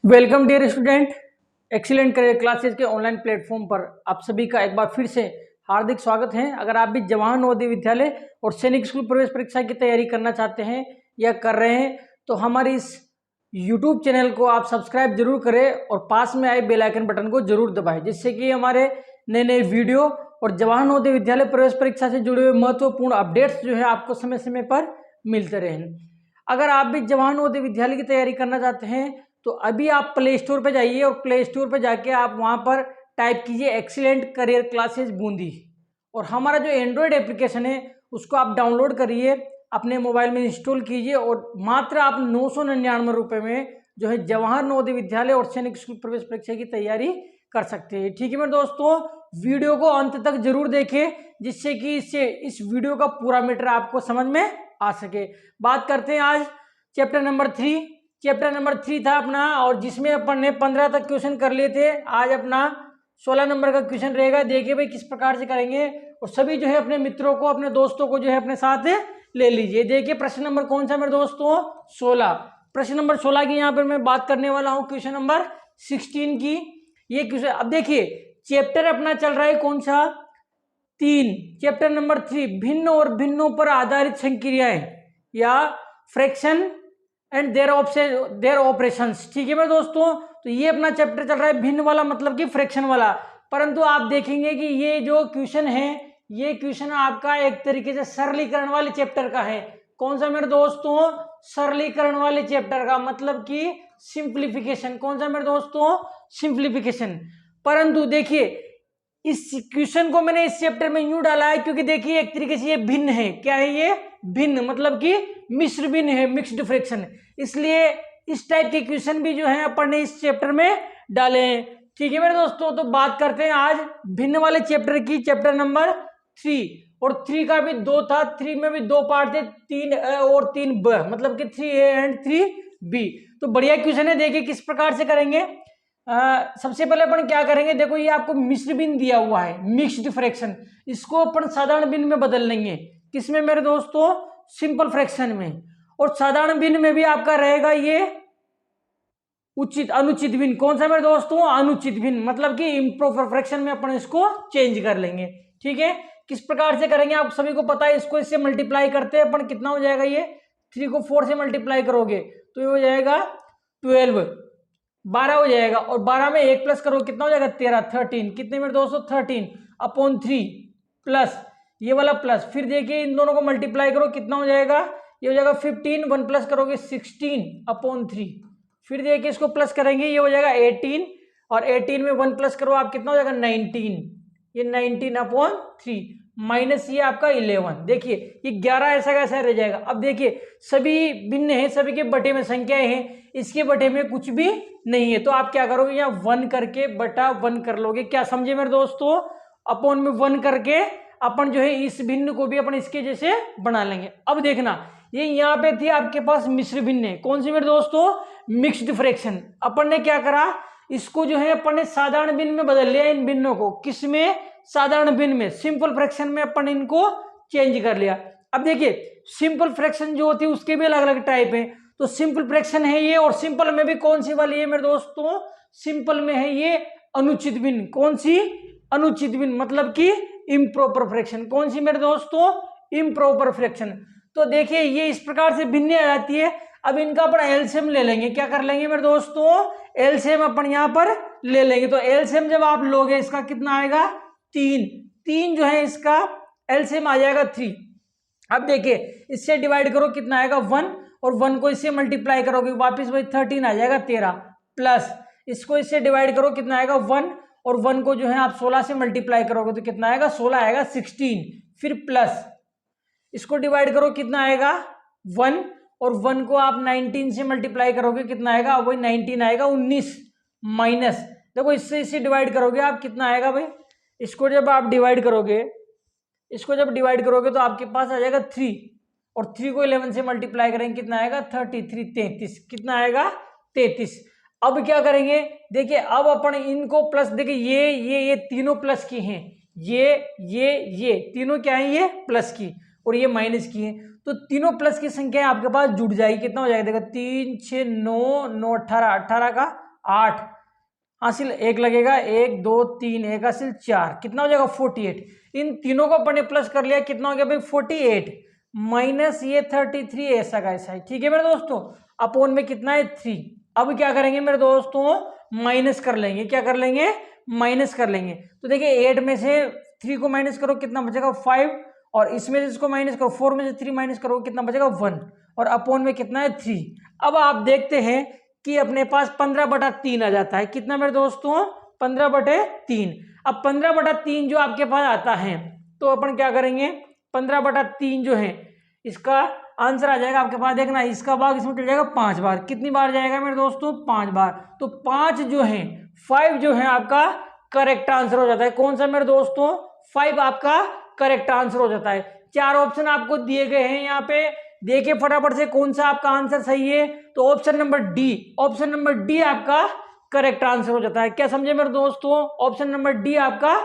Welcome dear student, excellent career classes के online platform पर आप सभी का एक बार फिर से हार्दिक स्वागत है। अगर आप भी जवाहर नवोदय विद्यालय और सैनिक स्कूल प्रवेश परीक्षा की तैयारी करना चाहते हैं या कर रहे हैं तो हमारे इस यूट्यूब चैनल को आप सब्सक्राइब जरूर करें और पास में आए बेल आइकन बटन को जरूर दबाएं, जिससे कि हमारे नए नए वीडियो और जवाहर नवोदय विद्यालय प्रवेश परीक्षा से जुड़े हुए महत्वपूर्ण अपडेट्स जो है आपको समय समय पर मिलते रहें। अगर आप भी जवाहर नवोदय विद्यालय की तैयारी करना चाहते हैं तो अभी आप प्ले स्टोर पर जाइए और प्ले स्टोर पर जाके आप वहाँ पर टाइप कीजिए एक्सीलेंट करियर क्लासेज बूंदी और हमारा जो एंड्रॉयड एप्लीकेशन है उसको आप डाउनलोड करिए, अपने मोबाइल में इंस्टॉल कीजिए और मात्र आप 999 रुपये में जो है जवाहर नवोदय विद्यालय और सैनिक स्कूल प्रवेश परीक्षा की तैयारी कर सकते हैं। ठीक है मेरे दोस्तों, वीडियो को अंत तक जरूर देखें जिससे कि इस वीडियो का पूरा मैटर आपको समझ में आ सके। बात करते हैं आज चैप्टर नंबर 3 था अपना, और जिसमें अपन ने 15 तक क्वेश्चन कर लिए थे। आज अपना 16 नंबर का क्वेश्चन रहेगा। देखिए भाई किस प्रकार से करेंगे और सभी जो है अपने मित्रों को, अपने दोस्तों को जो है अपने साथ ले लीजिए। देखिए प्रश्न नंबर कौन सा मेरे दोस्तों, 16। प्रश्न नंबर 16 की यहाँ पर मैं बात करने वाला हूँ क्वेश्चन नंबर 16 की। ये क्वेश्चन अब देखिए, चैप्टर अपना चल रहा है कौन सा, 3, चैप्टर नंबर 3, भिन्न और भिन्नों पर आधारित संक्रियाएं या फ्रैक्शन एंड देयर ऑपरेशंस। ठीक है मेरे दोस्तों, तो ये अपना चैप्टर चल रहा है भिन्न वाला, मतलब कि फ्रैक्शन वाला। परंतु आप देखेंगे कि ये जो क्वेश्चन है, ये क्वेश्चन आपका एक तरीके से सरलीकरण वाले चैप्टर का है। कौन सा मेरे दोस्तों, सरलीकरण वाले चैप्टर का, मतलब कि सिंप्लीफिकेशन। कौन सा मेरे दोस्तों, सिंप्लीफिकेशन। परंतु देखिए इस क्वेश्चन को मैंने इस चैप्टर में यूं डाला है क्योंकि देखिए एक तरीके से ये भिन्न है। क्या है ये, भिन्न, मतलब कि मिश्र भिन्न है, मिक्स्ड फ्रैक्शन। इसलिए इस टाइप के क्वेश्चन भी जो है अपन ने इस चैप्टर में डाले हैं। ठीक है मेरे दोस्तों, तो बात करते हैं आज भिन्न वाले चैप्टर की, चैप्टर नंबर 3। और 3 का भी 2 था, 3 में भी 2 पार्ट थे, 3A और 3B, मतलब कि 3A एंड 3B। तो बढ़िया क्वेश्चन है। देखिए किस प्रकार से करेंगे। सबसे पहले अपन क्या करेंगे, देखो ये आपको मिश्र भिन्न दिया हुआ है, मिक्स्ड फ्रैक्शन। इसको अपन साधारण भिन्न में बदल लेंगे। किसमें मेरे दोस्तों, सिंपल फ्रैक्शन में। और साधारण भिन्न में भी आपका रहेगा ये उचित अनुचित भिन्न। कौन सा मेरे दोस्तों, अनुचित भिन्न, मतलब कि इम्प्रॉपर फ्रैक्शन में अपन इसको चेंज कर लेंगे। ठीक है, किस प्रकार से करेंगे आप सभी को पता है। इसको इससे मल्टीप्लाई करते हैं अपन, कितना हो जाएगा, ये 3 को 4 से मल्टीप्लाई करोगे तो ये हो जाएगा 12, 12 हो जाएगा। और 12 में 1 प्लस करो कितना हो जाएगा, 13, 13। कितने मेरे दोस्तों, 13 अपॉन 3 प्लस ये वाला प्लस, फिर देखिए इन दोनों को मल्टीप्लाई करो कितना हो जाएगा, ये हो जाएगा 15, 1 प्लस करोगे 16 अपॉन 3। फिर देखिए इसको प्लस करेंगे, ये हो जाएगा 18, और 18 में 1 प्लस करो आप कितना हो जाएगा 19, ये 19 अपॉन 3 माइनस ये आपका 11। देखिए ये 11 ऐसा कैसा रह जाएगा। अब देखिए सभी भिन्न है, सभी के बटे में संख्याएं हैं, इसके बटे में कुछ भी नहीं है। तो आप क्या करोगे, यहाँ 1 करके बटा 1 कर लोगे। क्या समझे मेरे दोस्तों, अपॉन में 1 करके अपन जो है इस भिन्न को भी अपन इसके जैसे बना लेंगे। अब देखना ये यहाँ पे थी आपके पास मिश्र भिन्न, कौन सी मेरे दोस्तों, मिक्स्ड फ्रैक्शन। अपन ने क्या करा, इसको जो है अपन ने साधारण भिन्न में बदल लिया। इन भिन्नों को किस में, साधारण भिन्न में, सिंपल फ्रैक्शन में अपन इनको चेंज कर लिया। अब देखिए सिंपल फ्रैक्शन जो होती है उसके भी अलग अलग टाइप है। तो सिंपल फ्रैक्शन है ये, और सिंपल में भी कौन सी वाली है मेरे दोस्तों, सिंपल में है ये अनुचित भिन्न। कौन सी, अनुचित भिन्न, मतलब कि इम्प्रॉपर फ्रैक्शन। कौन सी मेरे दोस्तों, इम्प्रॉपर फ्रैक्शन। तो देखिए ये इस प्रकार से भिन्न आ जाती है। अब इनका अपन एलसीएम ले लेंगे। क्या कर लेंगे मेरे दोस्तों, एलसीएम अपन यहाँ पर ले लेंगे। तो एलसीएम जब आप लोगे इसका कितना आएगा, 3 जो है इसका एलसीएम आ जाएगा 3। अब देखिए इससे डिवाइड करो कितना आएगा 1, और 1 को इससे मल्टीप्लाई करोगे वापिस वही 13 आ जाएगा 13, प्लस इसको इससे डिवाइड करो कितना आएगा 1, और 1 को जो है आप 16 से मल्टीप्लाई करोगे तो कितना आएगा, 16 आएगा 16, फिर प्लस इसको डिवाइड करो कितना आएगा 1, और 1 को आप 19 से मल्टीप्लाई करोगे कितना आएगा, वही 19 आएगा 19, माइनस देखो इससे डिवाइड करोगे आप कितना आएगा भाई, इसको जब आप डिवाइड करोगे, इसको जब डिवाइड करोगे तो आपके पास आ जाएगा 3, और 3 को 11 से मल्टीप्लाई करेंगे कितना आएगा 33, 33, कितना आएगा 33। अब क्या करेंगे, देखिए अब अपन इनको प्लस, देखिए ये तीनों प्लस की हैं, ये तीनों क्या है, ये प्लस की और ये माइनस की है। तो तीनों प्लस की संख्या आपके पास जुड़ जाएगी, कितना हो जाएगा, देखो 3, 6, 9, 9, 18, 18 का 8 हासिल 1 लगेगा, 1 2 3 1 हासिल 4, कितना हो जाएगा 48। इन तीनों को अपन ने प्लस कर लिया, कितना हो गया भाई 48 माइनस ये 33 ऐसा का ऐसा है, ठीक है मेरे दोस्तों। अपोन में कितना है 3। अब क्या करेंगे मेरे दोस्तों, माइनस कर लेंगे, क्या कर लेंगे, माइनस कर लेंगे। तो देखिए 8 में से 3 को माइनस करो, कितना बचेगा 5, और इसमें से इसको माइनस करो, 4 में से 3 माइनस करो, कितना बचेगा 1, और अपोन में कितना है 3। अब आप देखते हैं कि अपने पास 15/3 आ जाता है, कितना मेरे दोस्तों 15/3। अब 15/3 जो आपके पास आता है तो अपन क्या करेंगे, 15/3 जो है इसका आंसर आ जाएगा आपके पास, देखना इसका भाग इसमें चल जाएगा 5 बार, कितनी बार जाएगा मेरे दोस्तों 5 बार। तो 5 जो है 5 जो है आपका करेक्ट आंसर हो जाता है। कौन सा मेरे दोस्तों 5 आपका करेक्ट आंसर हो जाता है। 4 ऑप्शन आपको दिए गए हैं यहाँ पे, देखिए फटाफट से कौन सा आपका आंसर सही है। तो option number D, option number D आपका करेक्ट आंसर हो जाता है। क्या समझे मेरे दोस्तों, ऑप्शन नंबर डी आपका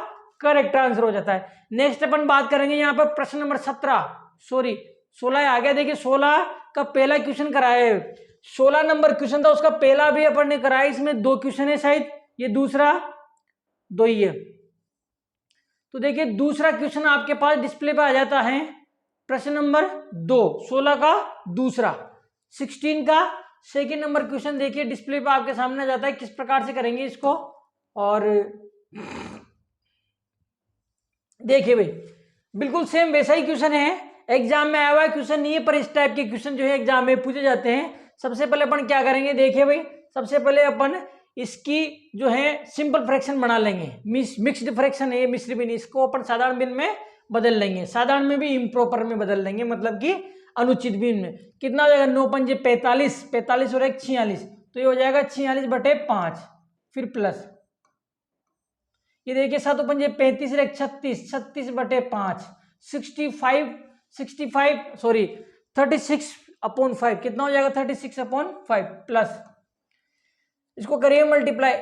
करेक्ट आंसर हो जाता है। नेक्स्ट अपन बात करेंगे यहाँ पर प्रश्न नंबर 17, सॉरी 16 आ गया। देखिए 16 का पहला क्वेश्चन कराया है, 16 नंबर क्वेश्चन था, उसका पहला भी अपन ने कराया। इसमें 2 क्वेश्चन है शायद, ये दूसरा 2 ही है। तो देखिए दूसरा क्वेश्चन आपके पास डिस्प्ले पे आ जाता है, प्रश्न नंबर 2, 16 का दूसरा। 16 का सेकेंड नंबर क्वेश्चन देखिए डिस्प्ले पे आपके सामने आ जाता है, किस प्रकार से करेंगे इसको। और देखिए भाई बिल्कुल सेम वैसा ही क्वेश्चन है, एग्जाम में आया हुआ क्वेश्चन नहीं है, पर इस टाइप के क्वेश्चन जो है एग्जाम में पूछे जाते हैं। सबसे पहले अपन क्या करेंगे, देखिए भाई सबसे पहले अपन इसकी जो है सिंपल फ्रैक्शन बना लेंगे। मिक्स्ड फ्रैक्शन है, मिश्र भिन्न, इसको अपन साधारण भिन्न में बदल लेंगे, साधारण में भी इम्प्रॉपर में बदल लेंगे, मतलब कि अनुचित भिन्न में। कितना हो जाएगा 9 पंजे 45, 45 और 1 46, तो ये हो जाएगा 46/5, फिर प्लस ये देखिए 7 पंजे 35 और 1 36, 36/5, 36/5, कितना हो जाएगा 36/5 प्लस इसको करिए मल्टीप्लाई,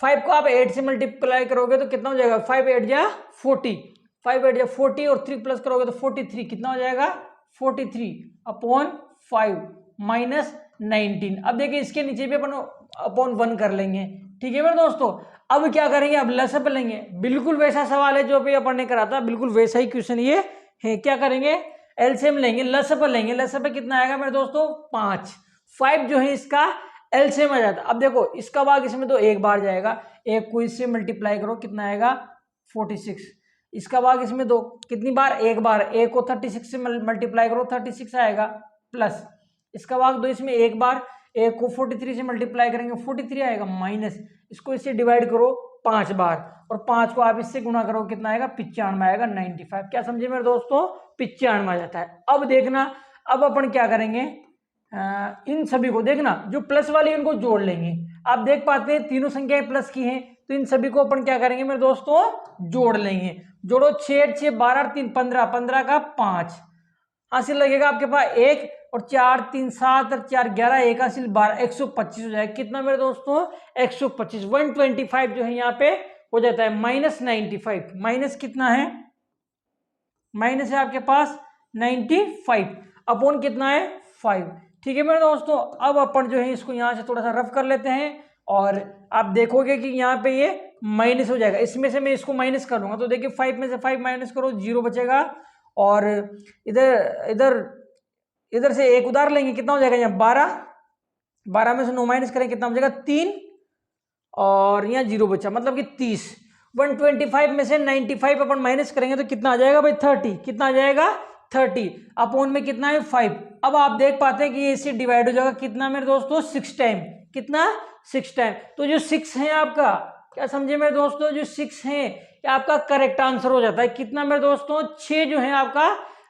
5 को आप 8 से मल्टीप्लाई करोगे तो कितना हो जाएगा 5 8 जा 40, 5 8 जा 40 और 3 प्लस करोगे तो 43, कितना हो जाएगा 43/5 माइनस 19। अब देखिए इसके नीचे भी अपन अपॉन 1 कर लेंगे, ठीक है मेरे दोस्तों। अब क्या करेंगे, अब लसअप लेंगे, बिल्कुल वैसा सवाल है जो अभी अपन ने करा था, बिल्कुल वैसा ही क्वेश्चन ये है। क्या करेंगे, एलसीएम लेंगे, लसअप लेंगे, लसअप कितना आएगा मेरे दोस्तों 5 जो है इसका एलसीएम आ जाता है। अब देखो इसका भाग इसमें तो एक बार जाएगा, एक को इससे मल्टीप्लाई करो कितना आएगा 46, इसका भाग इसमें दो, कितनी बार एक बार, एक को 36 से मल्टीप्लाई करो 36 आएगा, प्लस इसका भाग दो, इसमें एक बार, एक को 43 से मल्टीप्लाई करेंगे 43 आएगा, माइनस इसको इससे डिवाइड करो 5 बार, और 5 को आप इससे गुणा करो कितना आएगा 95 आएगा 95। क्या समझे मेरे दोस्तों 95 आ जाता है। अब देखना, अब अपन क्या करेंगे, इन सभी को देखना जो प्लस वाली इनको जोड़ लेंगे। आप देख पाते हैं तीनों संख्याएं प्लस की हैं, तो इन सभी को अपन क्या करेंगे मेरे दोस्तों जोड़ लेंगे। जोड़ो 6 6 12 3 15, 15 का 5 हासिल लगेगा आपके पास 1, और 4 3 7 और 4 11, 1 हासिल 12, 125 हो जाएगा। कितना मेरे दोस्तों 125, 125 जो है यहाँ पे हो जाता है माइनस 95, माइनस कितना है, माइनस है आपके पास 95 अपॉन कितना है 5, ठीक है मेरे दोस्तों। अब अपन जो है इसको यहाँ से थोड़ा सा रफ कर लेते हैं, और आप देखोगे कि यहाँ पे ये माइनस हो जाएगा, इसमें से मैं इसको माइनस करूंगा तो देखिए 5 में से 5 माइनस करो 0 बचेगा, और इधर इधर इधर से एक उधार लेंगे, कितना हो जाएगा यहाँ 12, 12 में से 9 माइनस करें कितना बचेगा 3, और यहाँ 0 बचा मतलब कि 30। 125 में से 95 अपन माइनस करेंगे तो कितना आ जाएगा भाई 30, कितना आ जाएगा 30 अपॉन में कितना है 5। अब आप देख पाते हैं कि ये इससे डिवाइड हो जाएगा कितना मेरे दोस्तों 6 टाइम, कितना 6 टाइम। तो जो 6 है आपका, क्या समझे मेरे दोस्तों, जो 6 है ये आपका करेक्ट आंसर हो जाता है। कितना मेरे दोस्तों 6 जो है आपका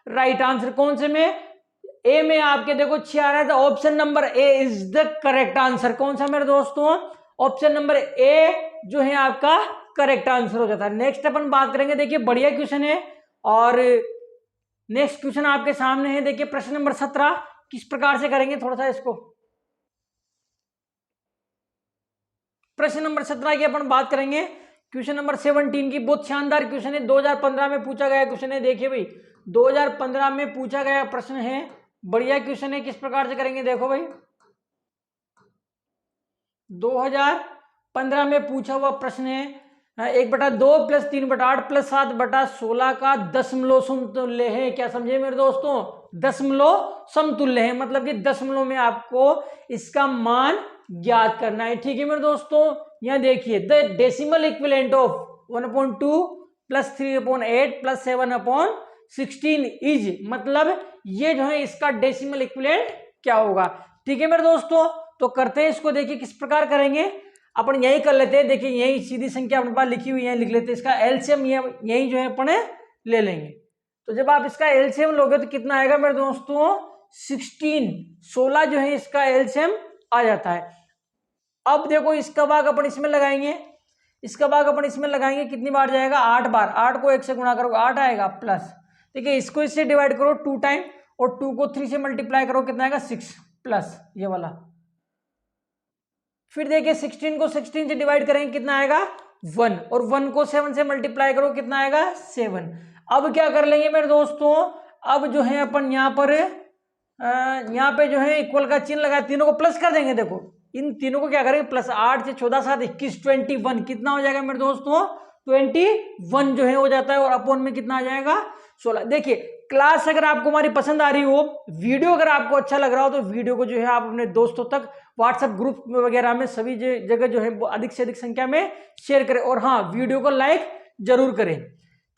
राइट आंसर। कौन से में, ए में आपके देखो 6 आ रहा था, option number A is the correct answer. कौन सा मेरे दोस्तों, ऑप्शन नंबर ए जो है आपका करेक्ट आंसर हो जाता है। नेक्स्ट अपन बात करेंगे, देखिए बढ़िया क्वेश्चन है, और नेक्स्ट क्वेश्चन आपके सामने है, देखिए प्रश्न नंबर 17 किस प्रकार से करेंगे, थोड़ा सा इसको, प्रश्न नंबर 17 की अपन बात करेंगे। क्वेश्चन नंबर 17 की बहुत शानदार क्वेश्चन है, 2015 में पूछा गया क्वेश्चन है। देखिए भाई 2015 में पूछा गया प्रश्न है, बढ़िया क्वेश्चन है, किस प्रकार से करेंगे देखो भाई। 2015 में पूछा हुआ प्रश्न है। 1/2 + 3/8 + 7/16 का दशमलव समतुल्य है। क्या समझे मेरे दोस्तों? दशमलव समतुल्य है, मतलब कि दशमलव में आपको इसका मान ज्ञात करना है। ठीक है मेरे दोस्तों, यहां देखिए the decimal equivalent of 1/2 + 3/8 + 7/16 is, मतलब ये जो है इसका डेसिमल इक्विवेलेंट क्या होगा। ठीक है मेरे दोस्तों, तो करते हैं इसको। देखिए किस प्रकार करेंगे, अपन यही कर लेते हैं। देखिए यही सीधी संख्या अपने पास लिखी हुई है, लिख लेते हैं। इसका एलसीएम यही जो है अपन ले लेंगे। तो जब आप इसका एलसीएम लोगे तो कितना आएगा मेरे दोस्तों? 16 जो है इसका एलसीएम आ जाता है। अब देखो इसका भाग अपन इसमें लगाएंगे, इसका भाग अपन इसमें लगाएंगे, कितनी बार जाएगा? 8 बार। 8 को 1 से गुणा करोगे 8 आएगा, प्लस देखिए इसको इससे डिवाइड करो 2 टाइम, और 2 को 3 से मल्टीप्लाई करो, कितना आएगा? 6, प्लस ये वाला। फिर देखिए 16 को 16 से डिवाइड करेंगे, कितना आएगा? 1, और 1 को 7 से मल्टीप्लाई करो, कितना आएगा? 7। अब क्या कर लेंगे मेरे दोस्तों, अब जो है अपन यहाँ पे जो है इक्वल का चिन्ह लगा, तीनों को प्लस कर देंगे। देखो इन तीनों को क्या करेंगे? प्लस 8 से 14 7 21 21, कितना हो जाएगा मेरे दोस्तों? 21 जो है हो जाता है, और अपॉन में कितना आ जाएगा? 16। देखिए क्लास अगर आपको हमारी पसंद आ रही हो, वीडियो अगर आपको अच्छा लग रहा हो, तो वीडियो को जो है आप अपने दोस्तों तक व्हाट्सएप ग्रुप वगैरह में सभी जगह जो है अधिक से अधिक संख्या में शेयर करें, और हाँ वीडियो को लाइक जरूर करें।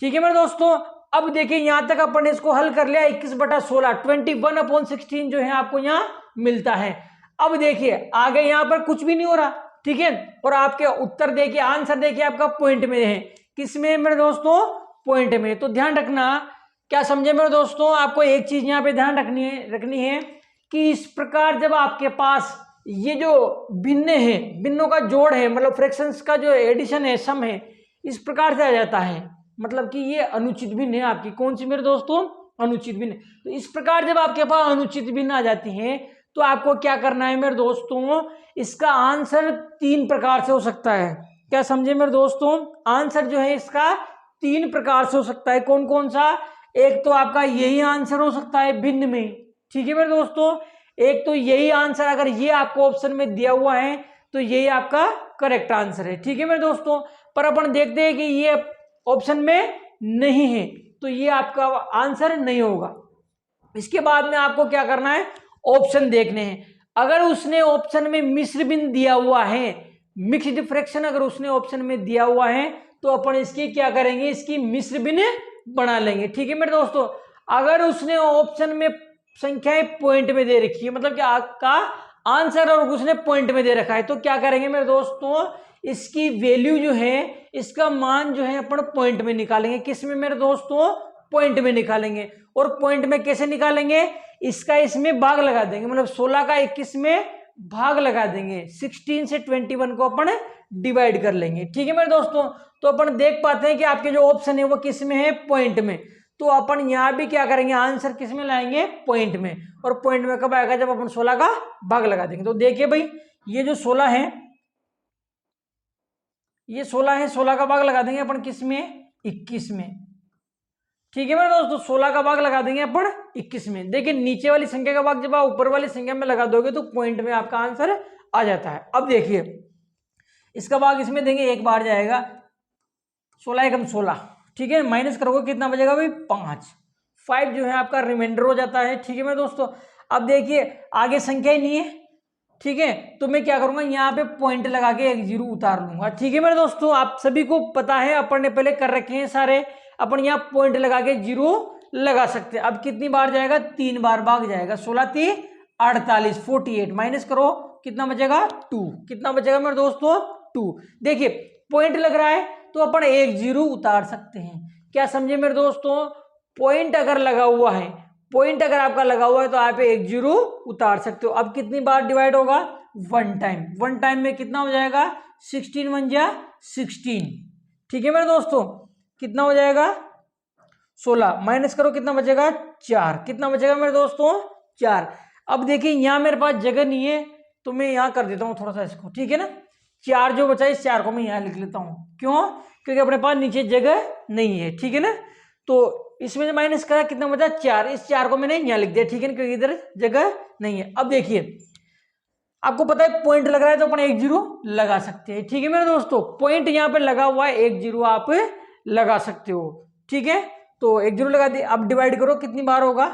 ठीक है मेरे दोस्तों, अब देखिए यहां तक अपन ने इसको हल कर लिया। 21/16 21/16 जो है आपको यहाँ मिलता है। अब देखिए आगे यहाँ पर कुछ भी नहीं हो रहा, ठीक है, और आपके उत्तर देखिए, आंसर देखिए आपका पॉइंट में है। किस में मेरे दोस्तों? पॉइंट में। तो ध्यान रखना, क्या समझे मेरे दोस्तों? आपको एक चीज यहाँ पे ध्यान रखनी है कि इस प्रकार जब आपके पास ये जो भिन्न है, भिन्नों का जोड़ है, मतलब फ्रैक्शंस का जो एडिशन है, सम है, इस प्रकार से आ जाता है, मतलब कि ये अनुचित भिन्न है आपकी। कौन सी मेरे दोस्तों? अनुचित भिन्न। तो इस प्रकार जब आपके पास अनुचित भिन्न आ जाती है, तो आपको क्या करना है मेरे दोस्तों? इसका आंसर 3 प्रकार से हो सकता है। क्या समझे मेरे दोस्तों? आंसर जो है इसका 3 प्रकार से हो सकता है। कौन कौन सा? एक तो आपका यही आंसर हो सकता है भिन्न में, ठीक है मेरे दोस्तों। एक तो यही आंसर, अगर ये आपको ऑप्शन में दिया हुआ है तो यही आपका करेक्ट आंसर है, ठीक है मेरे दोस्तों। पर अपन देखते हैं कि ये ऑप्शन में नहीं है, तो ये आपका आंसर नहीं होगा। इसके बाद में आपको क्या करना है? ऑप्शन देखने हैं। अगर उसने ऑप्शन में मिश्र भिन्न दिया हुआ है, मिक्स्ड फ्रैक्शन अगर उसने ऑप्शन में दिया हुआ है, तो अपन इसकी क्या करेंगे? इसकी मिश्र भिन्न बना लेंगे, ठीक है मेरे दोस्तों। अगर उसने ऑप्शन में संख्याएं पॉइंट में दे रखी है, मतलब कि आपका आंसर और उसने पॉइंट में दे रखा है, तो क्या करेंगे मेरे दोस्तों? इसकी वैल्यू जो है, इसका मान जो है अपन पॉइंट में निकालेंगे। किस में मेरे दोस्तों? पॉइंट में निकालेंगे। और पॉइंट में कैसे निकालेंगे? इसका इसमें भाग लगा देंगे, मतलब 16 का 21 में भाग लगा देंगे। 16 से 21 को अपन डिवाइड कर लेंगे, ठीक है मेरे दोस्तों। तो अपन देख पाते हैं कि आपके जो ऑप्शन है वो किस में है? पॉइंट में। तो अपन यहां भी क्या करेंगे? आंसर किस में लाएंगे? पॉइंट में। और पॉइंट में कब आएगा? जब अपन 16 का भाग लगा देंगे। तो देखिए भाई, ये जो 16 है, ये 16 है, 16 का भाग लगा देंगे अपन किस में? 21 में, ठीक है मेरे दोस्तों। 16 का भाग लगा देंगे अपन 21 में। देखिए नीचे वाली संख्या का भाग जब आप ऊपर वाली संख्या में लगा दोगे तो पॉइंट में आपका आंसर आ जाता है। अब देखिए इसका भाग इसमें देंगे, 1 बार जाएगा, 16 एकम 16, ठीक है, माइनस करोगे कितना बचेगा भाई? 5 जो है आपका रिमाइंडर हो जाता है, ठीक है मेरे दोस्तों। अब देखिए आगे संख्या ही नहीं है, ठीक है, तो मैं क्या करूंगा? यहाँ पे पॉइंट लगा के एक 0 उतार लूंगा, ठीक है मेरे दोस्तों। आप सभी को पता है, अपन ने पहले कर रखे हैं सारे। अपन यहाँ पॉइंट लगा के 0 लगा सकते हैं। अब कितनी बार जाएगा? 3 बार भाग जाएगा। 16 3 48, 48 माइनस करो, कितना बचेगा? 2। कितना बचेगा मेरे दोस्तों? 2। देखिए पॉइंट लग रहा है तो अपन एक 0 उतार सकते हैं। क्या समझे मेरे दोस्तों? पॉइंट अगर लगा हुआ है, पॉइंट अगर आपका लगा हुआ है तो आप एक 0 उतार सकते हो। अब कितनी बार डिवाइड होगा? 1 टाइम। 1 टाइम में कितना हो जाएगा? 16 1 जा 16, ठीक है मेरे दोस्तों। कितना हो जाएगा? 16 माइनस करो, कितना बचेगा? 4। कितना बचेगा मेरे दोस्तों? 4। अब देखिए यहाँ मेरे पास जगह नहीं है, तो मैं यहाँ कर देता हूँ थोड़ा सा इसको, ठीक है ना। 4 जो बचा, इस 4 को मैं यहाँ लिख लेता हूँ। क्यों? क्योंकि अपने पास नीचे जगह नहीं है, ठीक है ना। तो इसमें जो माइनस करा, कितना बचा? 4। इस 4 को मैंने यहाँ लिख दिया, ठीक है ना, क्योंकि इधर जगह नहीं है। अब देखिए आपको पता है पॉइंट लग रहा है तो अपन 1 0 लगा सकते हैं। ठीक है मेरे दोस्तों, पॉइंट यहाँ पे लगा हुआ है, 1 0 आप लगा सकते हो। ठीक है, तो 1 0 लगा दिए। अब डिवाइड करो, कितनी बार होगा,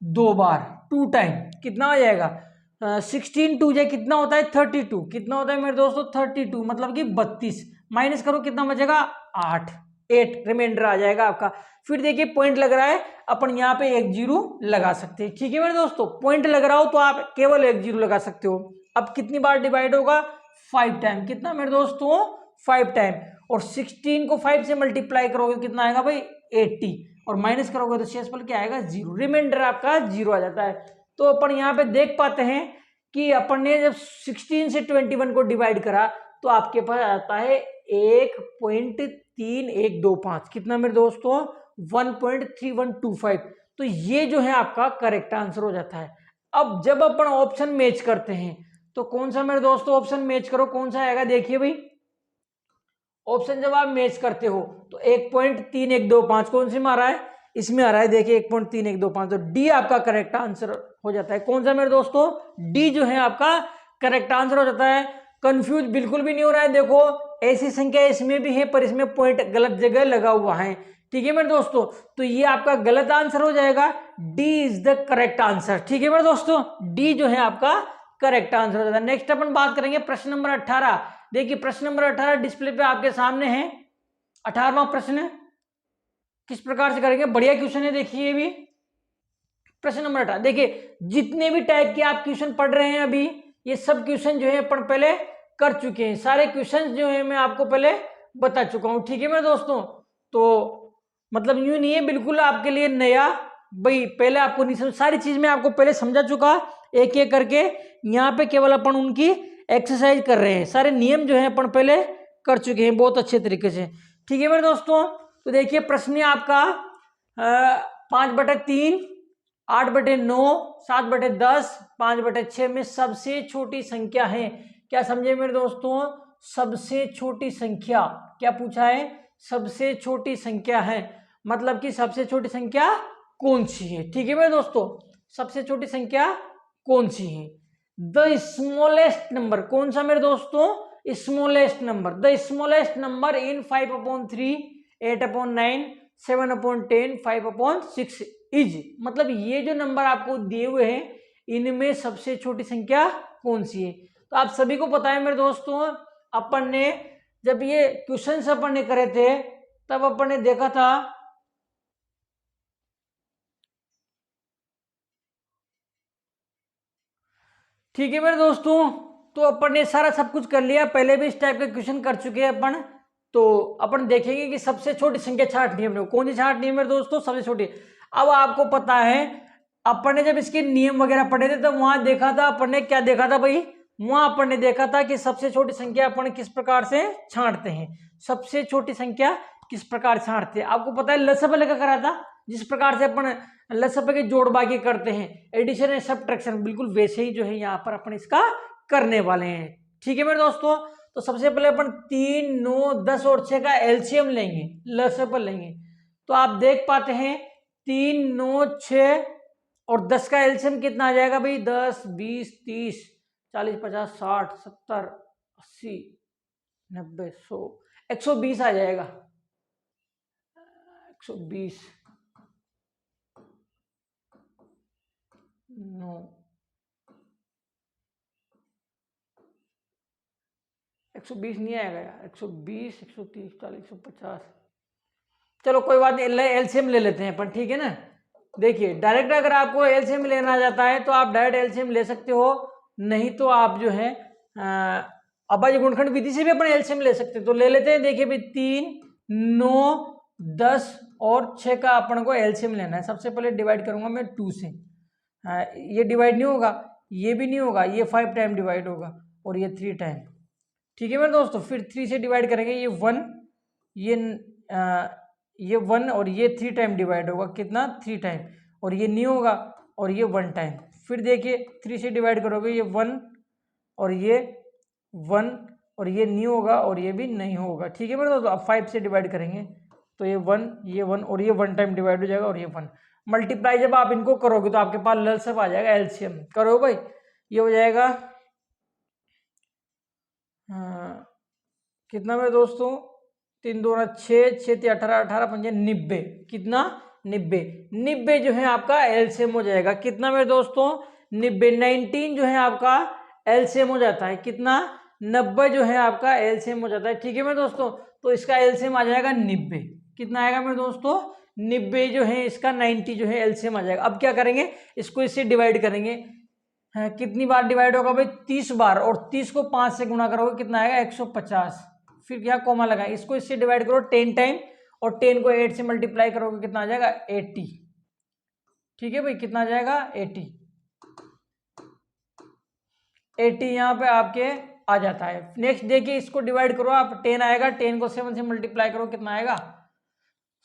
2 बार, 2 टाइम, कितना हो जाएगा 16 2 जाए कितना होता है 32, कितना होता है मेरे दोस्तों 32, मतलब कि 32, माइनस करो कितना बचेगा 8 रिमाइंडर आ जाएगा आपका। फिर देखिए पॉइंट लग रहा है, अपन यहाँ पे 1 0 लगा सकते हैं। ठीक है मेरे दोस्तों, पॉइंट लग रहा हो तो आप केवल 1 0 लगा सकते हो। अब कितनी बार डिवाइड होगा, 5 टाइम, कितना मेरे दोस्तों 5 टाइम, और 16 को 5 से मल्टीप्लाई करोगे कितना आएगा भाई 80, और माइनस करोगे तो शेषफल क्या आएगा 0, रिमाइंडर आपका 0 आ जाता है। तो अपन यहाँ पे देख पाते हैं कि अपन ने जब 16 से 21 को डिवाइड करा तो आपके पास आता है 1.3125, कितना मेरे दोस्तों 1.3125। तो ये जो है आपका करेक्ट आंसर हो जाता है। अब जब अपन ऑप्शन मैच करते हैं तो कौन सा मेरे दोस्तों ऑप्शन मैच करो, कौन सा आएगा, देखिए भाई ऑप्शन जब आप मैच करते हो तो 1.3125 कौन से में आ रहा है, इसमें आ रहा है, देखिए 1.3125, तो डी आपका करेक्ट आंसर हो जाता है। कौन सा मेरे दोस्तों, डी जो है आपका करेक्ट आंसर हो जाता है। कंफ्यूज बिल्कुल भी नहीं हो रहा है, देखो ऐसी संख्या इसमें भी है पर इसमें पॉइंट गलत जगह लगा हुआ है। ठीक है मेरे दोस्तों, तो ये आपका गलत आंसर हो जाएगा, D is the correct answer. ठीक है मेरे दोस्तों, डी जो है आपका करेक्ट आंसर हो जाता है। नेक्स्ट अपन बात करेंगे प्रश्न नंबर 18। देखिए प्रश्न नंबर 18 डिस्प्ले पे आपके सामने है। 18वां प्रश्न किस प्रकार से करेंगे, बढ़िया क्वेश्चन है, देखिए ये भी प्रश्न नंबर 18। देखिए जितने भी टाइप के आप क्वेश्चन पढ़ रहे हैं अभी, ये सब क्वेश्चन जो है अपन पहले कर चुके हैं, सारे क्वेश्चन जो है मैं आपको पहले बता चुका हूं। ठीक है मेरे दोस्तों, तो मतलब यूं नहीं है बिल्कुल आपके लिए नया, भाई पहले आपको नहीं समझ, सारी चीज मैं आपको पहले समझा चुका एक एक करके। यहाँ पे केवल अपन उनकी एक्सरसाइज कर रहे हैं, सारे नियम जो है अपन पहले कर चुके हैं बहुत अच्छे तरीके से। ठीक है मेरे दोस्तों, तो देखिए प्रश्न है आपका 5/3, 8/9, 7/10, 5/6 में सबसे छोटी संख्या है। क्या समझे मेरे दोस्तों, सबसे छोटी संख्या, क्या पूछा है, सबसे छोटी संख्या है, मतलब कि सबसे छोटी संख्या कौन सी है। ठीक है मेरे दोस्तों, सबसे छोटी संख्या कौन सी है, द स्मॉलेस्ट नंबर, कौन सा मेरे दोस्तों, smallest number, the smallest number in 5/3, 8/9, 7/10, 5/6 is, मतलब ये जो नंबर आपको दिए हुए हैं इनमें सबसे छोटी संख्या कौन सी है। तो आप सभी को पता है मेरे दोस्तों, अपन ने जब ये क्वेश्चन अपन ने करे थे तब अपन ने देखा था ठीक है मेरे दोस्तों, तो अपन ने सारा सब कुछ कर लिया, पहले भी इस टाइप के क्वेश्चन कर चुके हैं अपन। तो अपन देखेंगे कि सबसे छोटी संख्या छांटनी है अपने को, कौन सी छांटनी है मेरे दोस्तों, सबसे छोटी। अब आपको पता है अपन ने जब इसके नियम वगैरह पढ़े थे तो वहां देखा था अपन ने, क्या देखा था भाई, वहां अपन ने देखा था कि सबसे छोटी संख्या अपन किस प्रकार से छांटते हैं, सबसे छोटी संख्या किस प्रकार छांटते हैं। आपको पता है लसप लेकर करा था, जिस प्रकार से अपन लसप के जोड़ बाकी करते हैं, एडिशन एंड सब्ट्रैक्शन, बिल्कुल वैसे ही जो है यहाँ पर अपन इसका करने वाले हैं। ठीक है मेरे दोस्तों, तो सबसे पहले अपन 3, 9, 10 और 6 का एलसीएम लेंगे, लसप लेंगे। तो आप देख पाते हैं 3, 9, 6 और 10 का एलसीएम कितना आ जाएगा भाई, 10, 20, 30, 40, 50, 60, 70, 80, 90, 100, 120 आ जाएगा, 120, 9, 120 नहीं आएगा यार, 120, 130, 40, 150, चलो कोई बात नहीं, एलसीएम ले लेते हैं अपन। ठीक है ना, देखिए डायरेक्ट अगर आपको एलसीएम लेना जाता है तो आप डायरेक्ट एलसीएम ले सकते हो, नहीं तो आप जो है अभाज्य गुणनखंड विधि से भी अपन एलसीएम ले सकते हैं। तो ले लेते हैं, देखिए भाई 3, 9, 10 और 6 का अपन को एलसीएम लेना है। सबसे पहले डिवाइड करूंगा मैं 2 से, ये डिवाइड नहीं होगा, ये भी नहीं होगा, ये 5 टाइम डिवाइड होगा और ये 3 टाइम। ठीक है मेरे दोस्तों, फिर 3 से डिवाइड करेंगे, ये 1, ये 1 और ये 3 टाइम डिवाइड होगा, कितना 3 टाइम, और ये नहीं होगा और ये 1 टाइम। फिर देखिए 3 से डिवाइड करोगे, ये 1 और ये 1 और ये नहीं होगा और ये भी नहीं होगा। ठीक है मेरे दोस्तों, अब 5 से डिवाइड करेंगे तो ये 1, ये 1 और ये 1 टाइम डिवाइड हो जाएगा और ये 1। मल्टीप्लाई जब आप इनको करोगे तो आपके पास लसप आ जाएगा, एलसीएम करो भाई, ये हो जाएगा कितना मेरे दोस्तों, 3 दूना 6, 6 3 18, 18 पंजे 90, कितना 90, 90 जो है आपका एलसीएम हो जाएगा। कितना मेरे दोस्तों, 90, 19 जो है आपका एलसीएम हो जाता है। कितना, 90 जो है आपका एलसीएम हो जाता है। ठीक है मेरे दोस्तों, तो इसका एलसीएम आ जाएगा 90। कितना आएगा मेरे दोस्तों, 90 जो है इसका 90 जो है एलसीएम आ जाएगा। अब क्या करेंगे, इसको इससे डिवाइड करेंगे। हाँ, कितनी बार डिवाइड होगा भाई, 30 बार, और 30 को 5 से गुणा करोगे कितना आएगा, 150। फिर क्या कोमा लगा, इसको इससे डिवाइड करो 10 टाइम, और 10 को 8 से मल्टीप्लाई करोगे कितना आ जाएगा, 80। ठीक है भाई, कितना आ जाएगा, 80। 80 यहाँ पे आपके आ जाता है। नेक्स्ट देखिए, इसको डिवाइड करो आप, 10 आएगा, 10 को 7 से मल्टीप्लाई करो कितना आएगा,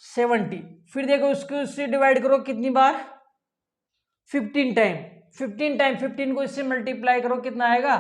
70। फिर देखो इसको इससे डिवाइड करो कितनी बार, 15 टाइम, 15 टाइम 15 को इससे मल्टीप्लाई करो कितना आएगा,